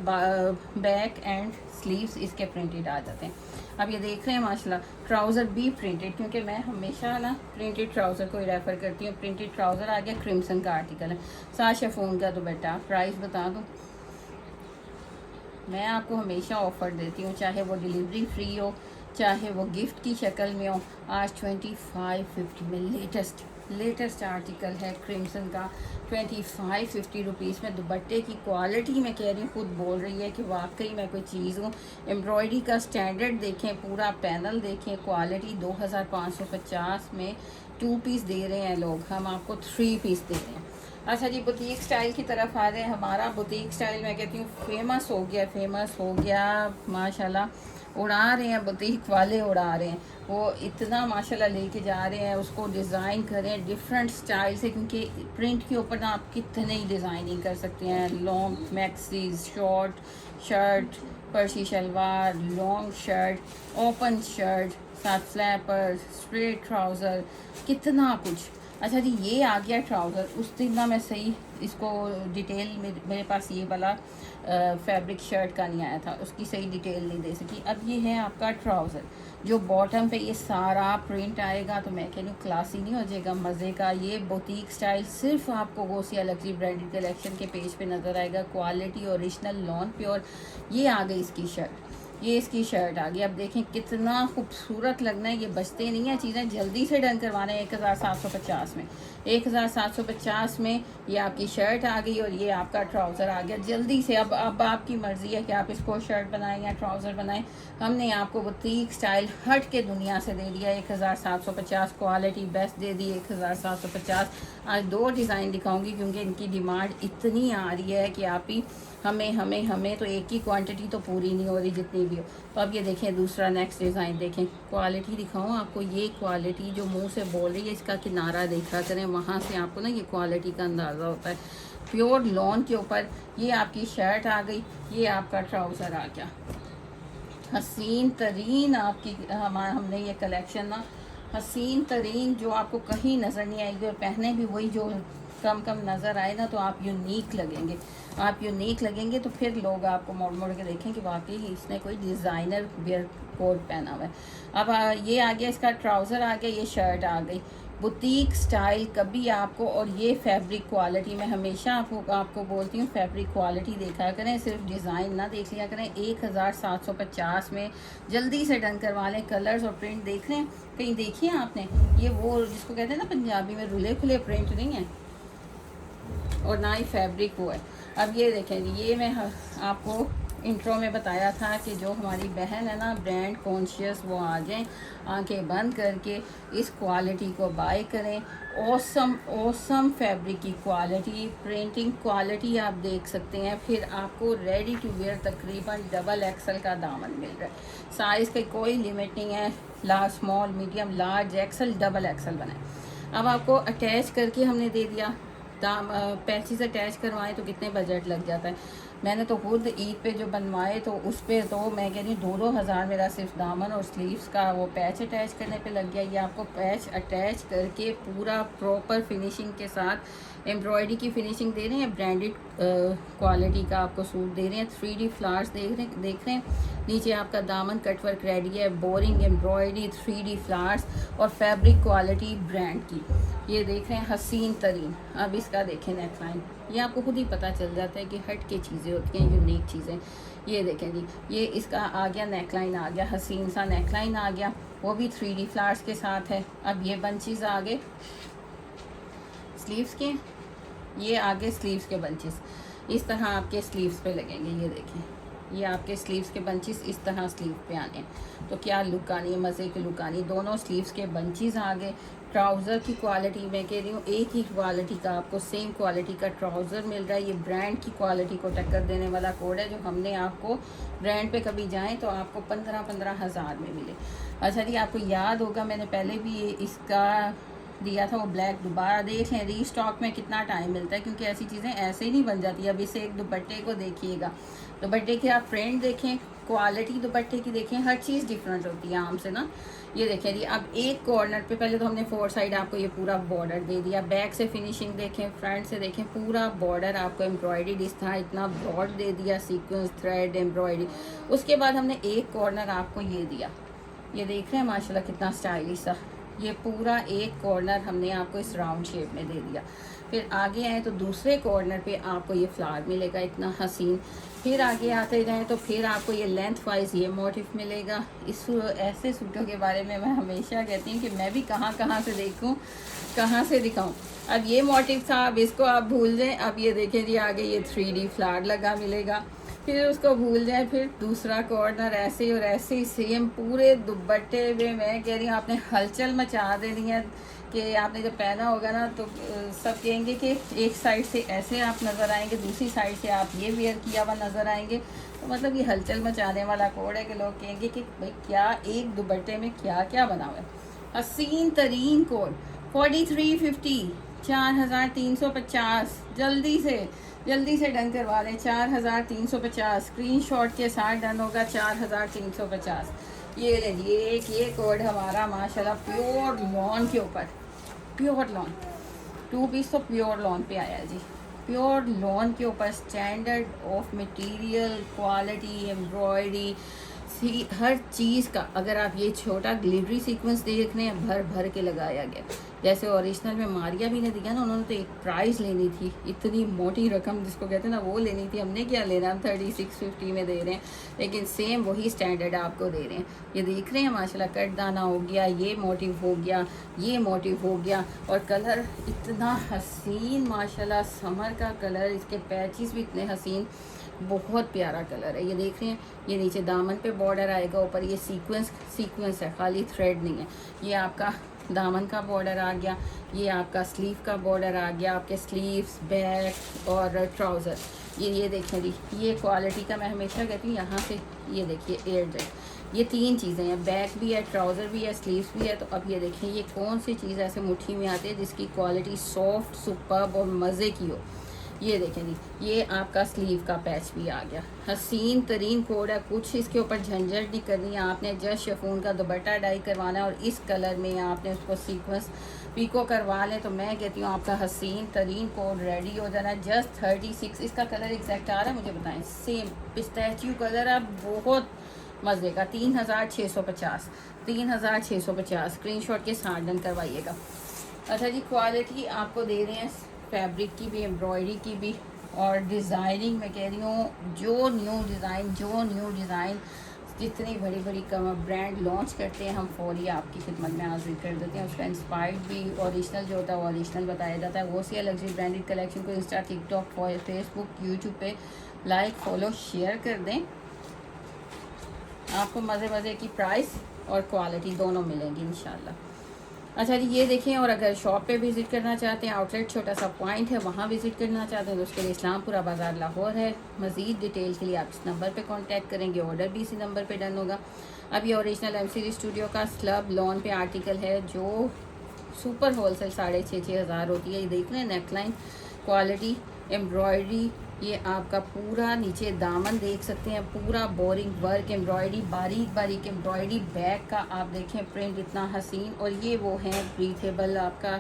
बैक एंड स्लीव्स इसके प्रिंटेड आ जाते हैं। अब ये देख रहे हैं माशाल्लाह, ट्राउज़र भी प्रिंटेड, क्योंकि मैं हमेशा ना प्रिंटेड ट्राउज़र को ही रेफ़र करती हूँ। प्रिंटेड ट्राउज़र आ गया, क्रिम्सन का आर्टिकल है, साथ शिफॉन का दुपट्टा। प्राइस बता दूँ, मैं आपको हमेशा ऑफ़र देती हूँ, चाहे वो डिलीवरी फ्री हो, चाहे वो गिफ्ट की शक्ल में हो। आज 2550 में लेटेस्ट आर्टिकल है क्रिम्सन का, 2550 रुपीज़ में। दुपट्टे की क्वालिटी मैं कह रही हूँ, खुद बोल रही है कि वाकई मैं कोई चीज़ हूँ। एम्ब्रॉयडरी का स्टैंडर्ड देखें, पूरा पैनल देखें, क्वालिटी। 2550 में 2 पीस दे रहे हैं लोग, हम आपको 3 पीस दे रहे हैं। अच्छा जी, बुटीक स्टाइल की तरफ आ रहे हैं। हमारा बुटीक स्टाइल मैं कहती हूँ फेमस हो गया माशाल्लाह। उड़ा रहे हैं, बुटीक वाले उड़ा रहे हैं। वो इतना माशाल्लाह लेके जा रहे हैं, उसको डिज़ाइन करें डिफरेंट स्टाइल से, क्योंकि प्रिंट के ऊपर ना आप कितने ही डिज़ाइनिंग कर सकते हैं। लॉन्ग मैक्सीज, शॉर्ट शर्ट, पर्सी shalwar, long shirt, open shirt, साथ फ्लैपर, स्ट्रेट ट्राउज़र, कितना कुछ। अच्छा जी, ये आ गया ट्राउज़र। उस दिन ना मैं सही इसको डिटेल में, मेरे पास ये वाला फैब्रिक शर्ट का नहीं आया था, उसकी सही डिटेल नहीं दे सकी। अब ये है आपका ट्राउज़र, जो बॉटम पे ये सारा प्रिंट आएगा, तो मैं कह रही हूँ क्लासी नहीं हो जाएगा, मज़े का। ये बुटीक स्टाइल सिर्फ आपको गोसिया लग्जरी ब्रांडेड कलेक्शन के पेज पे नज़र आएगा। Quality original non pure. ये आ गई इसकी शर्ट, ये इसकी शर्ट आ गई। अब देखें कितना खूबसूरत लगना है। ये बचते नहीं है चीज़ें, जल्दी से डन करवाना है। 1750 में, 1750 में ये आपकी शर्ट आ गई और ये आपका ट्राउज़र आ गया। जल्दी से अब आपकी मर्ज़ी है कि आप इसको शर्ट बनाएं या ट्राउज़र बनाएं। हमने आपको बुटीक स्टाइल हट के दुनिया से दे दिया 1750, क्वालिटी बेस्ट दे दी 1750। आज 2 डिज़ाइन दिखाऊंगी क्योंकि इनकी डिमांड इतनी आ रही है कि आप ही हमें तो एक ही क्वांटिटी तो पूरी नहीं हो रही जितनी भी हो। तो अब ये देखें दूसरा नेक्स्ट डिज़ाइन देखें। क्वालिटी दिखाऊं आपको, ये क्वालिटी जो मुंह से बोल रही है इसका किनारा देखा करें, वहाँ से आपको ना ये क्वालिटी का अंदाज़ा होता है। प्योर लॉन के ऊपर ये आपकी शर्ट आ गई, ये आपका ट्राउज़र आ गया। हसीन तरीन आपकी हमने ये कलेक्शन ना, हसीन तरीन जो आपको कहीं नज़र नहीं आएगी, और पहने भी वही जो कम नज़र आए ना, तो आप यूनिक लगेंगे। आप यूनिक लगेंगे तो फिर लोग आपको मोड़ के देखें कि वाकई इसने कोई डिज़ाइनर वेयर कोट पहना हुआ है। अब ये आ गया इसका ट्राउज़र आ गया, ये शर्ट आ गई। बुटीक स्टाइल कभी आपको, और ये फैब्रिक क्वालिटी मैं हमेशा आपको बोलती हूँ, फैब्रिक क्वालिटी देखा करें, सिर्फ डिज़ाइन ना देख लिया करें। 1750 में जल्दी से डन करवा लें। कलर्स और प्रिंट देख लें, कहीं देखिए आपने, ये वो जिसको कहते हैं ना पंजाबी में रुले खुले प्रिंट नहीं है, और ना ही फैब्रिक वो है। अब ये देखें, ये मैं आपको इंट्रो में बताया था कि जो हमारी बहन है ना ब्रांड कॉन्शियस, वो आ जाएं, आंखें बंद करके इस क्वालिटी को बाय करें। ऑसम फैब्रिक की क्वालिटी, प्रिंटिंग क्वालिटी आप देख सकते हैं। फिर आपको रेडी टू वेयर तकरीबन डबल XL का दामन मिल रहा है। साइज़ का कोई लिमिट नहीं है, large, small, medium, large, XL, double XL बनाए। अब आपको अटैच करके हमने दे दिया, पैंची से अटैच करवाएं तो कितने बजट लग जाता है। मैंने तो खुद ईद पे जो बनवाए तो उस पर तो मैं कह रही हूँ 2-2 हज़ार मेरा सिर्फ दामन और स्लीव्स का वो पैच अटैच करने पे लग गया। ये आपको पैच अटैच करके पूरा प्रॉपर फिनिशिंग के साथ एम्ब्रॉयडरी की फिनिशिंग दे रहे हैं। ब्रांडेड क्वालिटी का आपको सूट दे रहे हैं। 3D फ्लावर्स देख रहे हैं। नीचे आपका दामन कटवर्क रेडी है, बोरिंग एम्ब्रॉयडरी, 3D फ्लावर्स और फैब्रिक क्वालिटी ब्रांड की। ये देख रहे हैं हसीन तरीन। अब इसका देखें नेकलाइन, ये आपको खुद ही पता चल जाता है कि हट के चीज़ें होती हैं, यूनिक चीज़ें। ये देखें जी, ये इसका आ गया नेकलाइन, आ गया हसीन सा नेकलाइन आ गया, वो भी 3D फ्लावर्स के साथ है। अब ये बंचेस आ गए स्लीव्स के, ये आगे स्लीव्स के बंचेस इस तरह आपके स्लीव्स पे लगेंगे। ये देखें, ये आपके स्लीव्स के बंचेस इस तरह स्लीव पे आने हैं, तो क्या लुक आनी है, मज़े की लुक आनी है। दोनों स्लीव्स के बंचेस आ गए। ट्राउज़र की क्वालिटी मैं कह रही हूँ एक ही क्वालिटी का आपको सेम क्वालिटी का ट्राउज़र मिल रहा है। ये ब्रांड की क्वालिटी को टक्कर देने वाला कोड है, जो हमने आपको ब्रांड पे कभी जाएं तो आपको 15-15 हज़ार में मिले। अच्छा जी, आपको याद होगा मैंने पहले भी इसका दिया था वो ब्लैक, दोबारा देख लें रीस्टॉक में कितना टाइम मिलता है, क्योंकि ऐसी चीज़ें ऐसे ही नहीं बन जाती। अब इसे एक दुपट्टे को देखिएगा, दुपट्टे के आप प्रिंट देखें, क्वालिटी दुपट्टे की देखें, हर चीज़ डिफरेंट होती है आम से ना। ये देखें जी, अब एक कॉर्नर पे पहले तो हमने 4 साइड आपको ये पूरा बॉर्डर दे दिया। बैक से फिनिशिंग देखें, फ्रंट से देखें, पूरा बॉर्डर आपको एम्ब्रॉयडरी इस तरह इतना ब्रॉड दे दिया, सीक्वेंस थ्रेड एम्ब्रॉयडरी। उसके बाद हमने एक कॉर्नर आपको ये दिया, ये देख रहे हैं माशाल्लाह कितना स्टाइलिश सा। ये पूरा एक कॉर्नर हमने आपको इस राउंड शेप में दे दिया। फिर आगे आए तो दूसरे कॉर्नर पे आपको ये फ्लावर मिलेगा इतना हसीन। फिर आगे आते जाएं तो फिर आपको ये लेंथ वाइज ये मोटिफ मिलेगा। इस ऐसे सूटों के बारे में मैं हमेशा कहती हूँ कि मैं भी कहाँ से देखूँ, कहाँ से दिखाऊँ। अब ये मोटिफ था, अब इसको आप भूल जाएं। अब ये देखें जी, आगे ये 3D फ्लावर लगा मिलेगा। फिर उसको भूल जाए, फिर दूसरा कॉर्नर ऐसे और ऐसे ही सेम पूरे दुपट्टे में। मैं कह रही हूँ आपने हलचल मचा देनी है कि आपने जब पहना होगा ना तो सब कहेंगे कि एक साइड से ऐसे आप नज़र आएंगे, दूसरी साइड से आप ये वेयर किया हुआ नज़र आएंगे। तो मतलब ये हलचल मचाने वाला कोड है कि लोग कहेंगे कि भाई क्या एक दुपट्टे में क्या क्या बना हुआ है। हसीन तरीन कोड 4350, 4350। जल्दी से डन करवा लें। 4350 स्क्रीनशॉट के साथ डन होगा। 4350 ये ले लिए एक ये कोड हमारा माशाल्लाह प्योर लॉन के ऊपर, प्योर लॉन 2 पीस तो प्योर लॉन पे आया है जी। प्योर लॉन के ऊपर standard of material, quality, embroidery, हर चीज़ का। अगर आप ये छोटा ग्लिटरी सीक्वेंस देख रहे हैं, भर भर के लगाया गया। जैसे ओरिजिनल में मारिया भी ने दिया ना, उन्होंने तो एक प्राइस लेनी थी, इतनी मोटी रकम जिसको कहते हैं ना वो लेनी थी। हमने क्या लेना, हम 3650 में दे रहे हैं, लेकिन सेम वही स्टैंडर्ड आपको दे रहे हैं। ये देख रहे हैं माशाल्लाह, कट दाना हो गया, ये मोटिव हो गया, ये मोटिव हो गया, और कलर इतना हसीन माशाल्लाह, समर का कलर। इसके पैचेस भी इतने हसीन, बहुत प्यारा कलर है। ये देख रहे हैं, ये नीचे दामन पे बॉर्डर आएगा, ऊपर ये सीक्वेंस है, खाली थ्रेड नहीं है। ये आपका दामन का बॉर्डर आ गया, ये आपका स्लीव का बॉर्डर आ गया, आपके स्लीव्स, बैक और ट्राउज़र। ये देखें जी, ये क्वालिटी का मैं हमेशा कहती हूँ। यहाँ से ये देखिए एयर जेट, ये 3 चीज़ें हैं, बैक भी है, ट्राउज़र भी है, स्लीव्स भी है। तो अब ये देखिए ये कौन सी चीज़ ऐसे मुट्ठी में आती है जिसकी क्वालिटी सॉफ्ट, सुपर्ब और मज़े की हो। ये देखें जी, ये आपका स्लीव का पैच भी आ गया। हसीन तरीन कोड है, कुछ इसके ऊपर झंझट नहीं करनी है। आपने जस्ट शिफॉन का दुपट्टा डाई करवाना है और इस कलर में आपने उसको सीक्वेंस पीको करवा लें, तो मैं कहती हूँ आपका हसीन तरीन कोड रेडी हो जाना है। जस्ट 36। इसका कलर एग्जैक्ट आ रहा है, मुझे बताएं। सेम पिस्ताचियो कलर है, बहुत मज़े का। 3650, 3650 स्क्रीनशॉट के साथ डन करवाइएगा। अच्छा जी, क्वालिटी आपको दे रहे हैं फैब्रिक की भी, एम्ब्रॉयडरी की भी, और डिज़ाइनिंग में कह रही हूँ जो न्यू डिज़ाइन जितनी बड़ी बड़ी ब्रांड लॉन्च करते हैं, हम फौरी आपकी खिदमत में हाजिर कर देते हैं। उसका इंस्पायर्ड भी ओरिजिनल जो होता है वो ओरिजिनल बताया जाता है। वो सी लग्जरी ब्रांडेड कलेक्शन को इंस्टा, टिकटॉक, फेसबुक, यूट्यूब पे लाइक, फॉलो, शेयर कर दें। आपको मज़े की प्राइस और क्वालिटी दोनों मिलेंगी इंशाल्लाह। अच्छा जी, ये देखें। और अगर शॉप पे विज़िट करना चाहते हैं, आउटलेट छोटा सा पॉइंट है, वहाँ विज़िट करना चाहते हैं तो उसके लिए इस्लामपुरा बाज़ार लाहौर है। मज़ीद डिटेल के लिए आप इस नंबर पे कांटेक्ट करेंगे, ऑर्डर भी इसी नंबर पे डन होगा। अब ये ओरिजिनल एम सीरीज स्टूडियो का स्लब लॉन पे आर्टिकल है जो सुपर होलसेल 6,500 हज़ार होती है। ये देख रहे हैं, नेकलाइन क्वालिटी, एम्ब्रॉयडरी, ये आपका पूरा नीचे दामन देख सकते हैं, पूरा बोरिंग वर्क, एम्ब्रॉयडरी, बारीक एम्ब्रॉयडरी। बैक का आप देखें प्रिंट इतना हसीन। और ये वो है ब्रीथेबल आपका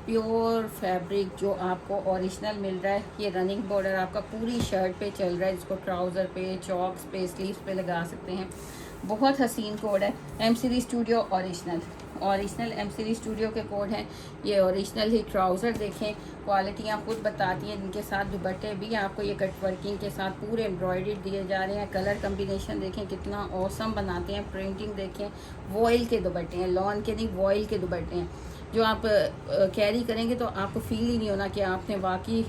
प्योर फैब्रिक जो आपको ओरिजिनल मिल रहा है। ये रनिंग बॉर्डर आपका पूरी शर्ट पे चल रहा है, जिसको ट्राउज़र पे, चॉक्स पे, स्लीव्स पे लगा सकते हैं। बहुत हसीन कोड है। M series studio original M series studio के कोड हैं। ये ओरिजिनल ही ट्राउज़र देखें, क्वालिटियाँ खुद बताती हैं। इनके साथ दुपट्टे भी आपको ये कट वर्किंग के साथ पूरे एम्ब्रॉयडरी दिए जा रहे हैं। कलर कम्बिनेशन देखें कितना ऑसम बनाते हैं। प्रिंटिंग देखें, वॉइल के दुपट्टे हैं, लॉन के नहीं वॉइल के दुपट्टे हैं, जो आप कैरी करेंगे तो आपको फील ही नहीं होना कि आपने वाकई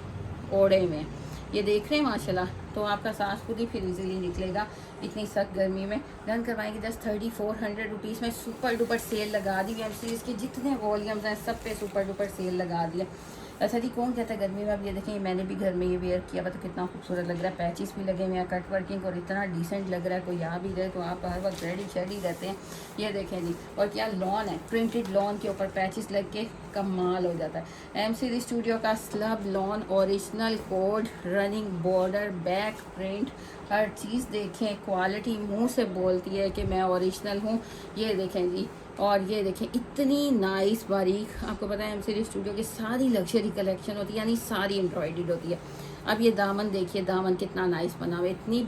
ओढ़े में। ये देख रहे हैं माशाल्लाह, तो आपका सांस खुद ही फिर इजीली निकलेगा इतनी सख्त गर्मी में। डन करवाएंगे जस्ट 3400 रुपीज़ में। सुपर डुपर सेल लगा दी एम सीरीज़ के जितने वॉल्यूम्स हैं सब पे सुपर डुपर सेल लगा दिया। अच्छा जी, कौन कहता है गर्मी में। अब ये देखें, मैंने भी घर में ये वेयर किया हुआ तो कितना खूबसूरत लग रहा है। पैचेस भी लगे हुए हैं, कट वर्किंग, और इतना डिसेंट लग रहा है। कोई आ भी जाए तो आप हर वक्त रेडी शेडी रहते हैं। ये देखें जी, और क्या लॉन है, प्रिंटेड लॉन के ऊपर पैचेस लग के कमाल हो जाता है। एम सीरीज स्टूडियो का slub lawn, original code, running border, back print, हर चीज़ देखें। क्वालिटी मुंह से बोलती है कि मैं ओरिजिनल हूँ। ये देखें जी, और ये देखें इतनी नाइस बारीक। आपको पता है एम सीरीज स्टूडियो की सारी लग्जरी कलेक्शन होती है, यानी सारी एम्ब्रॉयडर्ड होती है। अब ये दामन देखिए, दामन कितना नाइस बना हुआ है, इतनी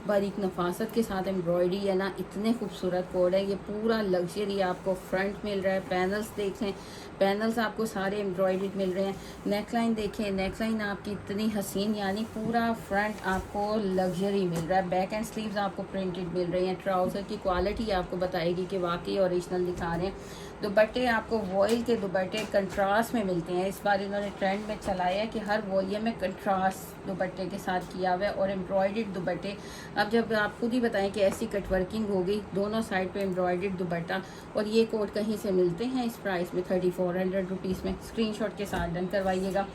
बारीक नफासत के साथ एम्ब्रॉयडरी है ना, इतने खूबसूरत कोड है। ये पूरा लग्जरी आपको फ्रंट मिल रहा है। पैनल्स देखें, पैनल्स आपको सारे एम्ब्रॉयडर्ड मिल रहे हैं। नेकलाइन देखें, नेकलाइन आपकी इतनी हसीन, यानी पूरा फ्रंट आपको लग्जरी मिल रहा है। बैक एंड स्लीव्स आपको प्रिंटेड मिल रही हैं। ट्राउज़र की क्वालिटी आपको बताएगी कि वाकई ओरिजिनल दिखा रहे हैं। दुपट्टे आपको वॉइल के दुपट्टे कंट्रास्ट में मिलते हैं। इस बार इन्होंने ट्रेंड में चलाया है कि हर वॉल्यूम में कंट्रास्ट कंट्रास्ट दुपट्टे के साथ किया हुआ है और एम्ब्रॉयडर्ड दुपट्टे। अब जब आप खुद ही बताएं कि ऐसी कट वर्किंग होगी, दोनों साइड पे एम्ब्रॉयडर्ड दुपट्टा, और ये कोट कहीं से मिलते हैं इस प्राइस में 3400 रुपीज़ में। स्क्रीनशॉट के साथ डन करवाइएगा।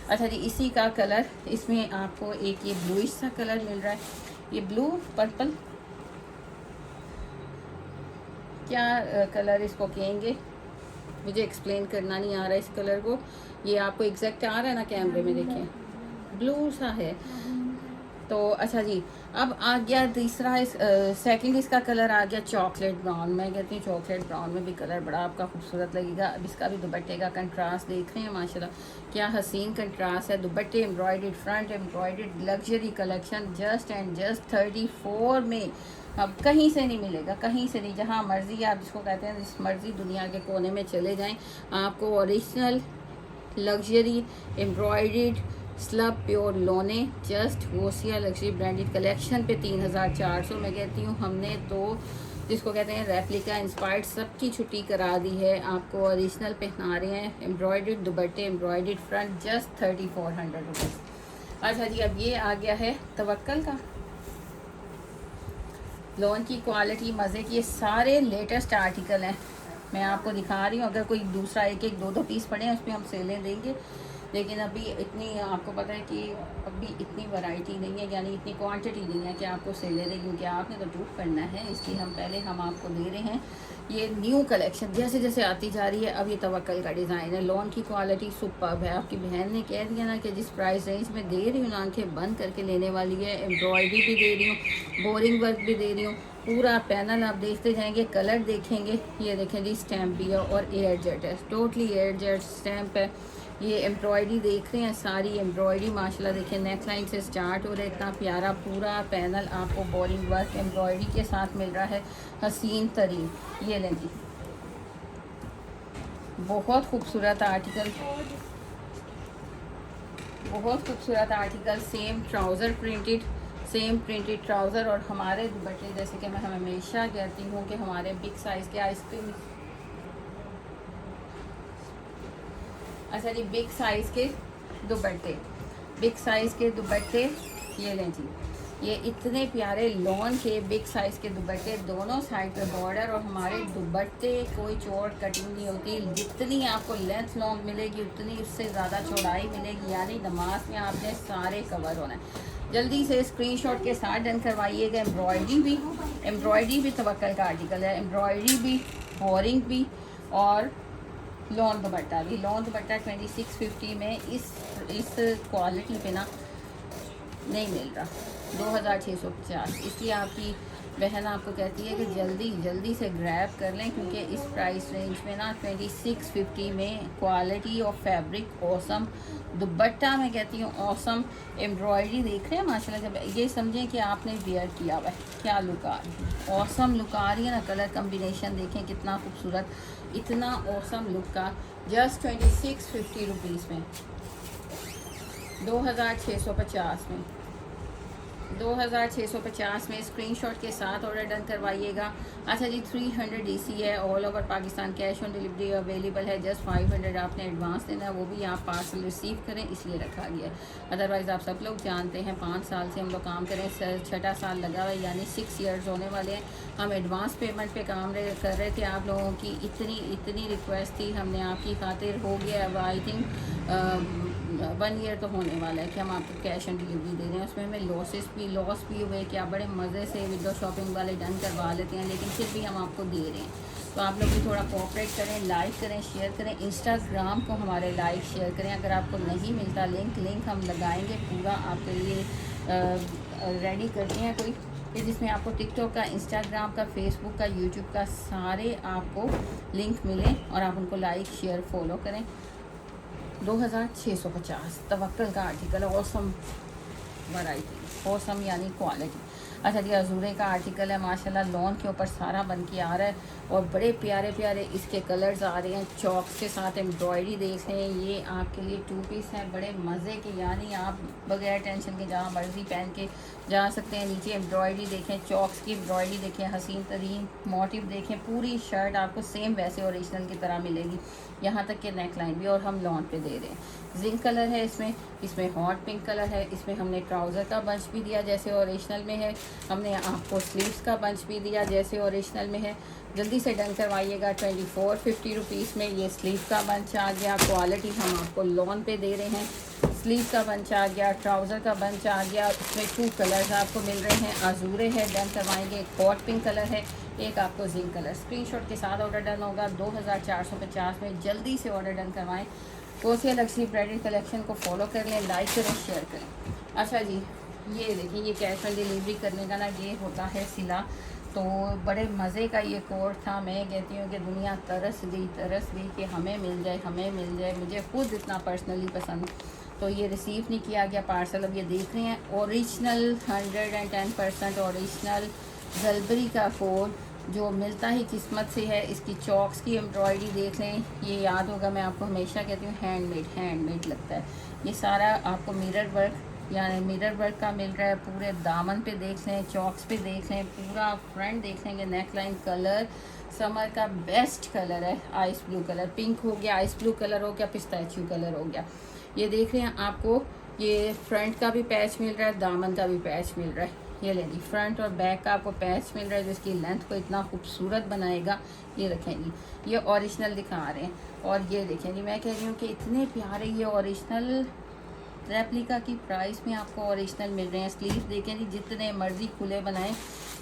अच्छा जी, इसी का कलर इसमें आपको एक ये ब्लूइश सा कलर मिल रहा है, ये ब्लू पर्पल क्या कलर इसको कहेंगे, मुझे एक्सप्लेन करना नहीं आ रहा है इस कलर को। ये आपको एग्जैक्ट आ रहा है ना कैमरे में, देखें ब्लू सा है। तो अच्छा जी, अब आ गया तीसरा सेकंड इसका कलर आ गया चॉकलेट ब्राउन। मैं कहती हूँ चॉकलेट ब्राउन में भी कलर बड़ा आपका खूबसूरत लगेगा। अब इसका भी दुपट्टे का कंट्रास्ट देख रहे हैं, माशाल्लाह क्या हसीन कंट्रास्ट है। दुपट्टे embroidered, front embroidered, luxury collection just and just 34 में। अब कहीं से नहीं मिलेगा, कहीं से नहीं। जहाँ मर्जी आप जिसको कहते हैं जिस मर्जी दुनिया के कोने में चले जाएं, आपको original luxury embroidered slub pure लोने जस्ट वोसिया लग्जरी ब्रांडेड कलेक्शन पे 3400। मैं कहती हूँ हमने तो जिसको कहते हैं रेप्लिका इंस्पायर्ड सबकी छुट्टी करा दी है। आपको ओरिजिनल पहना रहे हैं, एम्ब्रॉयडर्ड दुपट्टे, एम्ब्रॉयडर्ड फ्रंट, जस्ट 3400 रुपीज़। अच्छा जी, अब ये आ गया है तवक्कल का लोन की क्वालिटी मज़े की। ये सारे लेटेस्ट आर्टिकल हैं, मैं आपको दिखा रही हूँ। अगर कोई दूसरा एक एक दो दो पीस पड़े हैं उस पर हम सेलें देंगे, लेकिन अभी इतनी आपको पता है कि अभी इतनी वैरायटी नहीं है, यानी इतनी क्वांटिटी नहीं है कि आपको सेलें दें, क्योंकि आपने तो प्रूफ करना है, इसलिए हम आपको दे रहे हैं। ये न्यू कलेक्शन जैसे जैसे आती जा रही है। अब ये तवक्कल का डिज़ाइन है, लोन की क्वालिटी सुपर्ब है। आपकी बहन ने कह दिया ना कि जिस प्राइस रेंज में दे रही हूँ ना, आंखें बंद करके लेने वाली है। एम्ब्रॉयडरी भी दे रही हूँ, बोरिंग वर्क भी दे रही हूँ, पूरा पैनल आप देखते जाएंगे, कलर देखेंगे। ये देखें जी, स्टैम्प भी है और एयर जेट है, टोटली एयर जेट स्टैम्प है। ये एम्ब्रॉयडरी देख रहे हैं, सारी एम्ब्रॉयडरी माशाल्लाह देखिए, नेक लाइन से स्टार्ट हो रहा है, इतना प्यारा पूरा पैनल आपको बोरिंग वर्क एम्ब्रॉयडरी के साथ मिल रहा है, हसीन तरीन। ये लें जी, बहुत खूबसूरत आर्टिकल, बहुत खूबसूरत article. Same trouser printed, same printed trouser. और हमारे दुपट्टे जैसे कि मैं हमेशा कहती हूँ कि हमारे बिग साइज़ के आइसक्रीम, अच्छा जी, बिग साइज़ के दुपट्टे, बिग साइज़ के दुपट्टे ये लें जी। ये इतने प्यारे लॉन के बिग साइज़ के दुपट्टे, दोनों साइड पे बॉर्डर, और हमारे दुपट्टे कोई चौड़ कटिंग नहीं होती। जितनी आपको लेंथ लॉन्ग मिलेगी उतनी उससे ज़्यादा चौड़ाई मिलेगी, यानी नमाज में आपने सारे कवर होना है। जल्दी से स्क्रीनशॉट के साथ डन करवाइएगा। एम्ब्रॉयडरी भी तवक्कल का आर्टिकल है, एम्ब्रॉयडरी भी, बोरिंग भी, और लॉन दुपट्टा भी। लॉन दुपट्टा 2650 में इस क्वालिटी पे ना नहीं मिल रहा, 2650। इसलिए आपकी बहन आपको कहती है कि जल्दी जल्दी से ग्रैब कर लें, क्योंकि इस प्राइस रेंज में ना 2650 में क्वालिटी और फैब्रिक ऑसम, दुपट्टा मैं कहती हूँ ऑसम, एम्ब्रॉयडरी देख रहे हैं माशाल्लाह। जब ये समझें कि आपने वेयर किया हुआ है, क्या लुक आ रही है, ऑसम लुक आ रही है ना। कलर कम्बिनेशन देखें कितना खूबसूरत, इतना ऑसम लुक का, जस्ट 2650 रुपीज़ में, 2650 में, 2650 में। स्क्रीनशॉट के साथ ऑर्डर डन करवाइएगा। अच्छा जी, 300 DC है, all over Pakistan, cash on delivery available है। जस्ट 500 आपने एडवांस देना है, वो भी आप पार्सल रिसीव करें इसलिए रखा गया है। अदरवाइज़ आप सब लोग जानते हैं 5 साल से हम लोग काम करें, 6ठा साल लगा हुआ है, यानी 6 ईयर्स होने वाले हैं। हम एडवांस पेमेंट पे काम कर रहे थे। आप लोगों की इतनी रिक्वेस्ट थी, हमने आपकी खातिर हो गया। अब आई थिंक 1 ईयर तो होने वाला है कि हम आपको कैश ऑन डिलीवरी दे रहे हैं। उसमें हमें लॉस भी हुए कि आप बड़े मज़े से विंडो शॉपिंग वाले डन करवा लेते हैं, लेकिन फिर भी हम आपको दे रहे हैं। तो आप लोग भी थोड़ा कोऑपरेट करें, लाइक करें, शेयर करें, इंस्टाग्राम को हमारे लाइक शेयर करें। अगर आपको नहीं मिलता लिंक हम लगाएंगे पूरा आपके लिए रेडी करते हैं कोई, जिसमें आपको टिकटॉक का, इंस्टाग्राम का, फेसबुक का, यूट्यूब का सारे आपको लिंक मिलें और आप उनको लाइक शेयर फॉलो करें। 2650 तवक्कल का आर्टिकल, ऑसम वैरायटी, ऑसम यानी क्वालिटी। अच्छा जी, अजूरे का आर्टिकल है माशाल्लाह, लॉन के ऊपर सारा बन के आ रहा है। और बड़े प्यारे प्यारे इसके कलर्स आ रहे हैं, चॉक्स के साथ एम्ब्रॉयडरी देख रहे हैं। ये आपके लिए 2 पीस हैं बड़े मज़े के, यानी आप बगैर टेंशन के जहाँ मर्ज़ी पहन के जा सकते हैं। नीचे एम्ब्रॉयडरी देखें, चॉक्स की एम्ब्रॉयडरी देखें, हसीन तरीन मोटिव देखें। पूरी शर्ट आपको सेम वैसे ओरिजिनल की तरह मिलेगी, यहाँ तक कि नेक लाइन भी, और हम लॉन पे दे रहे हैं। जिंक कलर है इसमें हॉट पिंक कलर है। इसमें हमने ट्राउज़र का बंच भी दिया जैसे ओरिजिनल में है, हमने आपको स्लीव्स का बंच भी दिया जैसे ओरिजिनल में है। जल्दी से डन करवाइएगा। 2450 रुपीज़ में ये स्लीव का बंच आ गया। क्वालिटी हम आपको लॉन पे दे रहे हैं। स्लीव का बंच आ गया, ट्राउज़र का बंच आ गया। इसमें 2 कलर्स आपको मिल रहे हैं, अजूरे है, डन करवाएंगे। एक हॉट पिंक कलर है, एक आपको जिंक कलर। स्क्रीनशॉट के साथ ऑर्डर डन होगा 2450 में। जल्दी से ऑर्डर डन करवाएं। कोसिया लक्ष्मी ब्राइडल कलेक्शन को फॉलो कर लें, लाइक करें, शेयर करें। अच्छा जी, ये देखिए, ये कैश ऑन डिलीवरी करने का ना ये होता है सिला। तो बड़े मज़े का ये कोड था। मैं कहती हूँ कि दुनिया तरस गई कि हमें मिल जाए। मुझे खुद इतना पर्सनली पसंद, तो ये रिसीव नहीं किया गया पार्सल। अब ये देख रहे हैं ओरिजिनल 110% ओरिजिनल जलबरी का कोड जो मिलता ही किस्मत से है। इसकी चॉक्स की एम्ब्रॉयडरी देख लें, ये याद होगा, मैं आपको हमेशा कहती हूँ हैंडमेड लगता है। ये सारा आपको मिरर वर्क का मिल रहा है। पूरे दामन पे देख लें, चॉक्स पे देख लें, पूरा फ्रंट देख लेंगे। नेक लाइन कलर समर का बेस्ट कलर है, आइस ब्लू कलर। पिंक हो गया, आइस ब्लू कलर हो गया, पिस्ताचियो कलर हो गया। ये देख रहे हैं, आपको ये फ्रंट का भी पैच मिल रहा है, दामन का भी पैच मिल रहा है। ये ले ली, फ्रंट और बैक का आपको पैच मिल रहा है जिसकी लेंथ को इतना खूबसूरत बनाएगा। ये रखेंगी, ये ओरिजिनल दिखा रहे हैं। और ये देखेंगी, मैं कह रही हूँ कि इतने प्यारे ये ओरिजिनल रेप्लिका की प्राइस में आपको ओरिजिनल मिल रहे हैं। स्लीव देखें जी, जितने मर्जी खुले बनाएं,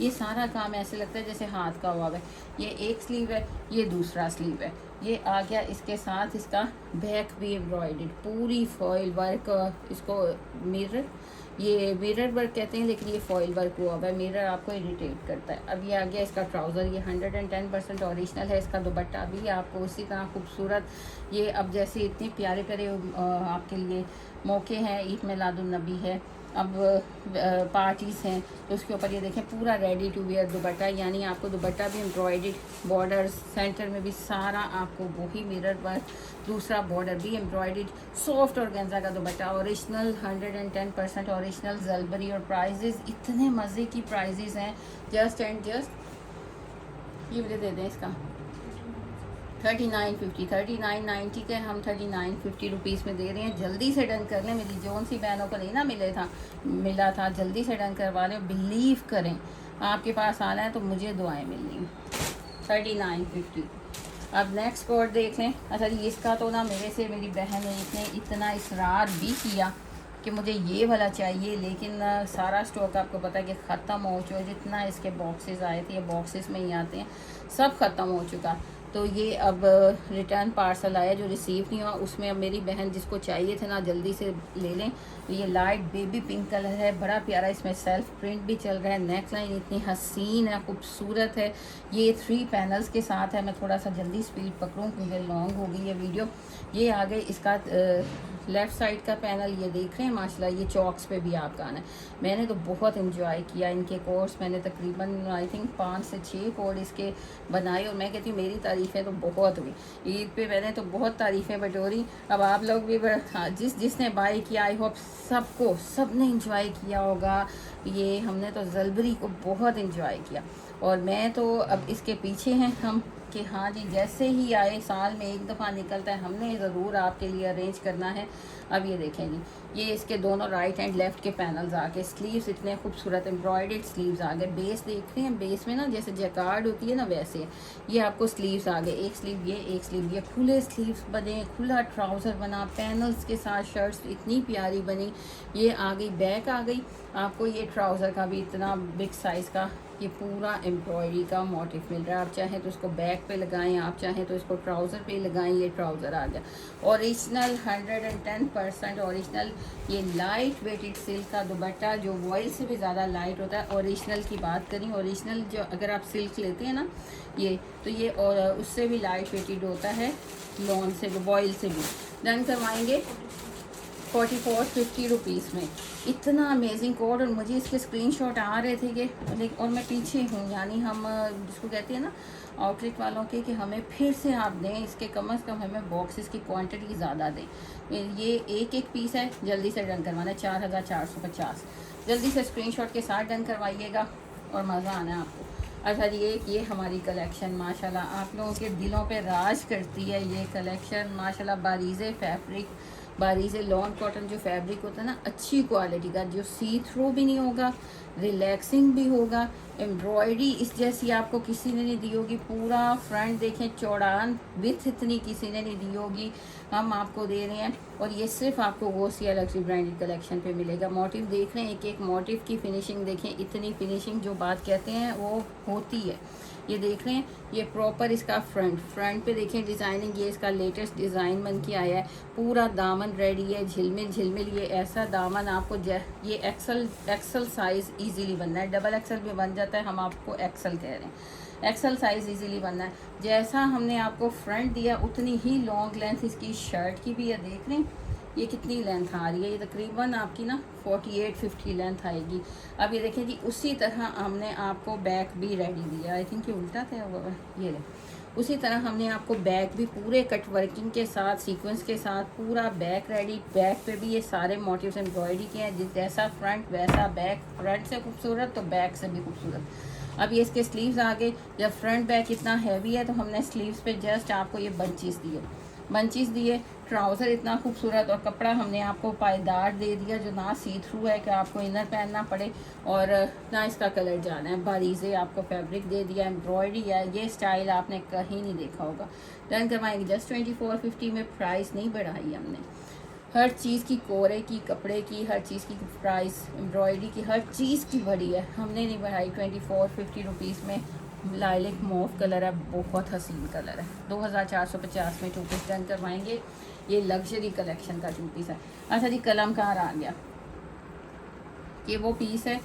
ये सारा काम ऐसे लगता है जैसे हाथ का हुआ है। ये एक स्लीव है, ये दूसरा स्लीव है। ये आ गया इसके साथ इसका बैक भी एम्ब्रॉयडर्ड, पूरी फॉइल वर्क। इसको मिरर वर्क कहते हैं, लेकिन ये फॉइल वर्क हुआ है। मिरर आपको इरिटेट करता है। अब ये आ गया इसका ट्राउज़र, ये 110% ओरिजिनल है। इसका दुपट्टा भी आपको उसी तरह खूबसूरत। ये अब जैसे इतने प्यारे प्यारे आपके लिए मौके हैं, ईद मिलादुन्नबी है, अब पार्टीज़ हैं, तो उसके ऊपर ये देखें पूरा रेडी टू वेयर दुपट्टा। यानी आपको दुपट्टा भी एम्ब्रॉयडर्ड, बॉर्डर्स सेंटर में भी सारा आपको वही मिरर वर्क, दूसरा बॉर्डर भी एम्ब्रॉयडर्ड, सॉफ्ट ऑर्गेन्जा का दुपट्टा, ओरिजिनल 110% ओरिजिनल जलबरी। और प्राइजेज़ इतने मज़े की प्राइजेज़ हैं, जस्ट ये मुझे दे दें इसका 3990 के हम 3950 रुपीज़ में दे रहे हैं। जल्दी से डन कर लें, मेरी जोन सी बहनों को नहीं ना मिला था, जल्दी से डन करवा लें। बिलीव करें, आपके पास आना है तो मुझे दुआएं मिलनी। 3950। अब नेक्स्ट कोड देख लें। अच्छा जी, इसका तो ना मेरे से मेरी बहन ने इतना इसरार भी किया कि मुझे ये वाला चाहिए, लेकिन सारा स्टॉक आपको पता है कि ख़त्म हो चुका है। जितना इसके बॉक्सेस आए थे, ये बॉक्सेस में ही आते हैं, सब ख़त्म हो चुका। तो ये अब रिटर्न पार्सल आया जो रिसीव नहीं हुआ, उसमें अब मेरी बहन जिसको चाहिए थे ना, जल्दी से ले लें। ये लाइट बेबी पिंक कलर है, बड़ा प्यारा, इसमें सेल्फ प्रिंट भी चल रहा है। नेक लाइन इतनी हसीन है, खूबसूरत है। ये 3 पैनल्स के साथ है। मैं थोड़ा सा जल्दी स्पीड पकड़ूँ क्योंकि लॉन्ग हो गई है वीडियो। ये आ गई इसका लेफ़्ट साइड का पैनल, ये देख रहे हैं माशाल्लाह। ये चॉक्स पे भी आपका आना है। मैंने तो बहुत इंजॉय किया इनके कोर्स। मैंने तकरीबन आई थिंक 5 से 6 कोड इसके बनाए, और मैं कहती हूँ मेरी तारीफ़ें तो बहुत हुई। ईद पे मैंने तो बहुत तारीफ़ें बटोरी। अब आप लोग भी जिसने बाय किया, आई होप सब ने इंजॉय किया होगा। ये हमने तो जलबरी को बहुत इंजॉय किया, और मैं तो अब इसके पीछे हैं हम कि हाँ जी, जैसे ही आए, साल में एक दफ़ा निकलता है, हमने ज़रूर आपके लिए अरेंज करना है। अब ये देखें जी, ये इसके दोनों राइट एंड लेफ़्ट के पैनल्स आ गए। स्लीव्स इतने खूबसूरत एम्ब्रॉयडर्ड स्लीव्स आ गए। बेस देख रहे हैं, बेस में ना जैसे जैकार्ड होती है ना, वैसे ये आपको स्लीव्स आ गए। एक स्लीव ये, एक स्लीव ये, खुले स्लीव्स बने, खुला ट्राउज़र बना, पैनल्स के साथ शर्ट्स इतनी प्यारी बनी। ये आ गई, बैक आ गई आपको। ये ट्राउज़र का भी इतना बिग साइज़ का ये पूरा एम्ब्रॉयडरी का मोटिफ मिल रहा है। आप चाहें तो इसको बैक पे लगाएं, आप चाहें तो इसको ट्राउज़र पे लगाएं। ये ट्राउज़र आ गया ओरिजिनल 110% ओरिजिनल। ये लाइट वेटेड सिल्क का दुपट्टा जो वॉइल से भी ज़्यादा लाइट होता है। ओरिजिनल की बात करें, ओरिजिनल जो अगर आप सिल्क लेते हैं ना, ये तो ये और उससे भी लाइट वेटेड होता है, लॉन से भी, वॉइल से भी। डन करवाएंगे 44-50 रुपीज़ में। इतना अमेजिंग कोड, और मुझे इसके स्क्रीनशॉट आ रहे थे कि और मैं पीछे हूँ, यानी हम जिसको कहते हैं ना आउटलेट वालों के, कि हमें फिर से आप दें इसके, कम से कम हमें बॉक्सेस की क्वांटिटी ज़्यादा दें। ये एक पीस है, जल्दी से डन करवाना है 4450। जल्दी से स्क्रीनशॉट के साथ डन करवाइएगा और मज़ा आना है आपको। अच्छा जी, ये हमारी कलेक्शन माशाल्लाह आप लोगों के दिलों पे राज करती है। ये कलेक्शन माशाल्लाह बारीज़े फैब्रिक, बारीज़े लॉन कॉटन जो फैब्रिक होता है ना, अच्छी क्वालिटी का, जो सी थ्रू भी नहीं होगा, रिलैक्सिंग भी होगा। एम्ब्रॉयडरी इस जैसी आपको किसी ने नहीं दी होगी। पूरा फ्रंट देखें, चौड़ान विथ इतनी किसी ने नहीं दी होगी, हम आपको दे रहे हैं। और ये सिर्फ आपको गोसिया लग्जरी ब्रांडेड कलेक्शन पे मिलेगा। मोटिव देख रहे हैं, एक एक मोटिव की फिनिशिंग देखें, इतनी फिनिशिंग जो बात कहते हैं वो होती है। ये देख रहे हैं, ये प्रॉपर इसका फ्रंट पे देखें डिज़ाइनिंग, ये इसका लेटेस्ट डिज़ाइन बन के आया है। पूरा दामन रेडी है, झिलमिल। ये ऐसा दामन आपको ये एक्सल साइज़ इजीली बनना है, डबल एक्सल भी बन जाता है, हम आपको एक्सल कह रहे हैं। एक्सल साइज़ इजीली बनना है। जैसा हमने आपको फ्रंट दिया उतनी ही लॉन्ग लेंथ इसकी शर्ट की भी है। देख रहे हैं ये कितनी लेंथ आ रही है, ये तकरीबन आपकी ना 48-50 लेंथ आएगी। अब ये देखें जी, उसी तरह हमने आपको बैक भी रेडी दिया। आई थिंक ये उल्टा था ये उसी तरह हमने आपको बैक भी पूरे कट वर्किंग के साथ, सीक्वेंस के साथ पूरा बैक रेडी। बैक पे भी ये सारे मोटिव्स एम्ब्रॉयडरी के हैं, जैसा फ्रंट वैसा बैक। फ्रंट से खूबसूरत तो बैक से भी खूबसूरत। अब ये इसके स्लीव्स आगे, जब फ्रंट बैक इतना हैवी है तो हमने स्लीव्स पे जस्ट आपको ये बंचीज दिए। ट्राउज़र इतना खूबसूरत, और कपड़ा हमने आपको पायदार दे दिया, जो ना सी थ्रू है कि आपको इनर पहनना पड़े और ना इसका कलर जाना है। बारीज़े आपको फैब्रिक दे दिया, एम्ब्रॉयडरी है। ये स्टाइल आपने कहीं नहीं देखा होगा। डन करवाएंगे जस्ट 2450 में। प्राइस नहीं बढ़ाई हमने, हर चीज़ की, कोरे की, कपड़े की, हर चीज़ की प्राइस, एम्ब्रॉयडरी की, हर चीज़ की बढ़ी है, हमने नहीं बढ़ाई। 2450 रुपीज़ में लाइलिक मोव कलर है, बहुत हसीन कलर है। 2450 में 2 पीस डन करवाएंगे। ये लग्जरी कलेक्शन का 2 पीस है। अच्छा जी, कलमकार आ गया, ये वो पीस है।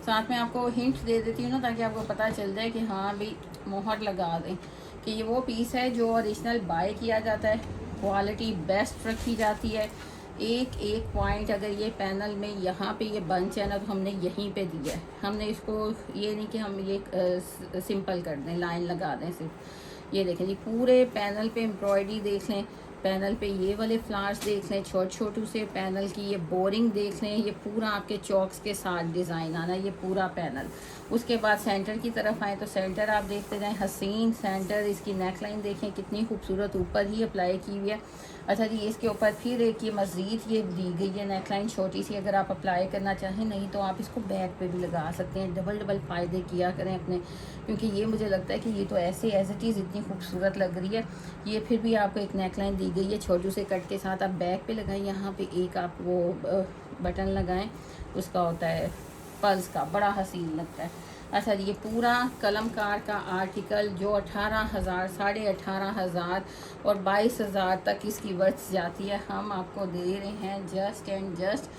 साथ में आपको हिंट दे देती हूँ ना, ताकि आपको पता चल जाए कि हाँ भाई मोहर लगा दें कि ये वो पीस है जो ओरिजिनल बाय किया जाता है, क्वालिटी बेस्ट रखी जाती है। एक पॉइंट अगर ये पैनल में यहाँ पे ये बंच है ना, तो हमने यहीं पे दिया है। हमने इसको ये नहीं कि हम ये सिंपल कर दें, लाइन लगा दें सिर्फ। ये देखें जी, पूरे पैनल पे एम्ब्रॉयडरी देख लें, पैनल पे ये वाले फ्लावर्स देख लें, छोटू से पैनल की ये बोरिंग देख लें। ये पूरा आपके चॉक्स के साथ डिज़ाइन आना, ये पूरा पैनल। उसके बाद सेंटर की तरफ आए तो सेंटर आप देखते जाएं, हसीन सेंटर। इसकी नेक लाइन देखें कितनी खूबसूरत, ऊपर ही अप्लाई की हुई है। अच्छा जी, इसके ऊपर फिर एक ये मज़ीद ये दी गई है नेक लाइन छोटी सी, अगर आप अप्लाई करना चाहें। नहीं तो आप इसको बैक पे भी लगा सकते हैं। डबल फ़ायदे किया करें अपने, क्योंकि ये मुझे लगता है कि ये तो ऐसे एज इट इज़ इतनी खूबसूरत लग रही है। ये फिर भी आपको एक नेक लाइन दी गई है छोटू से कट के साथ, आप बैक पे लगाएं। यहाँ पे एक आप वो बटन लगाएं, उसका होता है पल्स का, बड़ा हसीन लगता है। अच्छा ये पूरा कलमकार का आर्टिकल जो 18,000, 18,500 और 22,000 तक इसकी वर्थ जाती है, हम आपको दे रहे हैं जस्ट एंड जस्ट।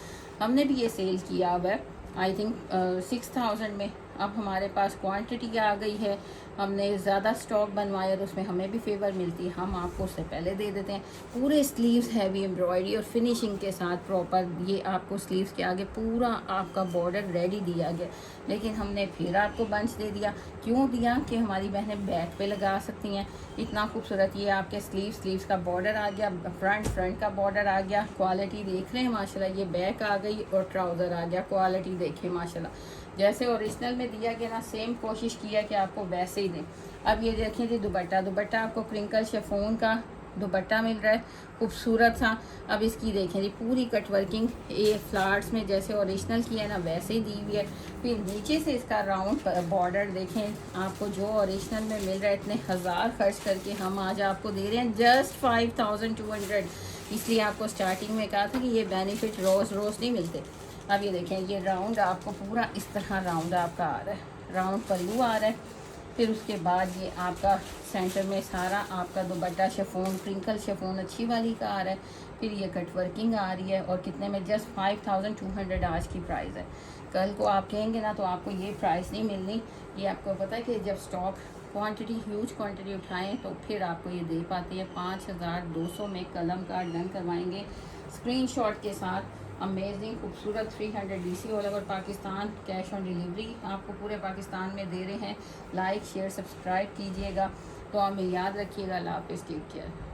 हमने भी ये सेल किया हुआ है आई थिंक 6,000 में। अब हमारे पास क्वांटिटी आ गई है, हमने ज़्यादा स्टॉक बनवाया तो उसमें हमें भी फेवर मिलती है, हम आपको उससे पहले दे देते हैं। पूरे स्लीव्स हैवी एम्ब्रॉयडरी और फिनिशिंग के साथ प्रॉपर, ये आपको स्लीव्स के आगे पूरा आपका बॉर्डर रेडी दिया गया, लेकिन हमने फिर आपको बंच दे दिया। क्यों दिया कि हमारी बहनें बैक पे लगा सकती हैं। इतना खूबसूरत ये आपके स्लीव्स का बॉर्डर आ गया, फ्रंट का बॉर्डर आ गया। क्वालिटी देख रहे हैं माशाल्लाह, ये बैक आ गई और ट्राउज़र आ गया। क्वालिटी देखिए माशाल्लाह, जैसे ओरिजिनल में दिया गया ना, सेम कोशिश किया कि आपको वैसे ही दें। अब ये देखें जी, दुपट्टा आपको क्रिंकल शिफॉन का दुपट्टा मिल रहा है, खूबसूरत सा। अब इसकी देखें जी, पूरी कट वर्किंग ये फ्लावर्स में जैसे ओरिजिनल की है ना, वैसे ही दी हुई है। फिर नीचे से इसका राउंड बॉर्डर देखें, आपको जो ओरिजिनल में मिल रहा है, इतने हज़ार खर्च करके हम आज आपको दे रहे हैं जस्ट 5,200। इसलिए आपको स्टार्टिंग में कहा था कि ये बेनिफिट रोज़ नहीं मिलते। अब ये देखें, ये राउंड आपको पूरा इस तरह राउंड आपका आ रहा है, राउंड पल्लू आ रहा है। फिर उसके बाद ये आपका सेंटर में सारा आपका दुपट्टा शिफॉन, क्रिंकल शिफॉन अच्छी वाली का आ रहा है। फिर ये कट वर्किंग आ रही है, और कितने में, जस्ट 5,200 आज की प्राइस है। कल को आप कहेंगे ना तो आपको ये प्राइस नहीं मिलनी। ये आपको पता है कि जब स्टॉक क्वांटिटी ह्यूज क्वांटिटी उठाएं तो फिर आपको ये दे पाती है। 5,200 में कलम का डन करवाएंगे। स्क्रीनशॉट के साथ अमेजिंग खूबसूरत 300 DC all over Pakistan cash on delivery आपको पूरे पाकिस्तान में दे रहे हैं। लाइक शेयर सब्सक्राइब कीजिएगा। तो हमें याद रखिएगा। अल्लाह हाफ़िज़, टेक केयर।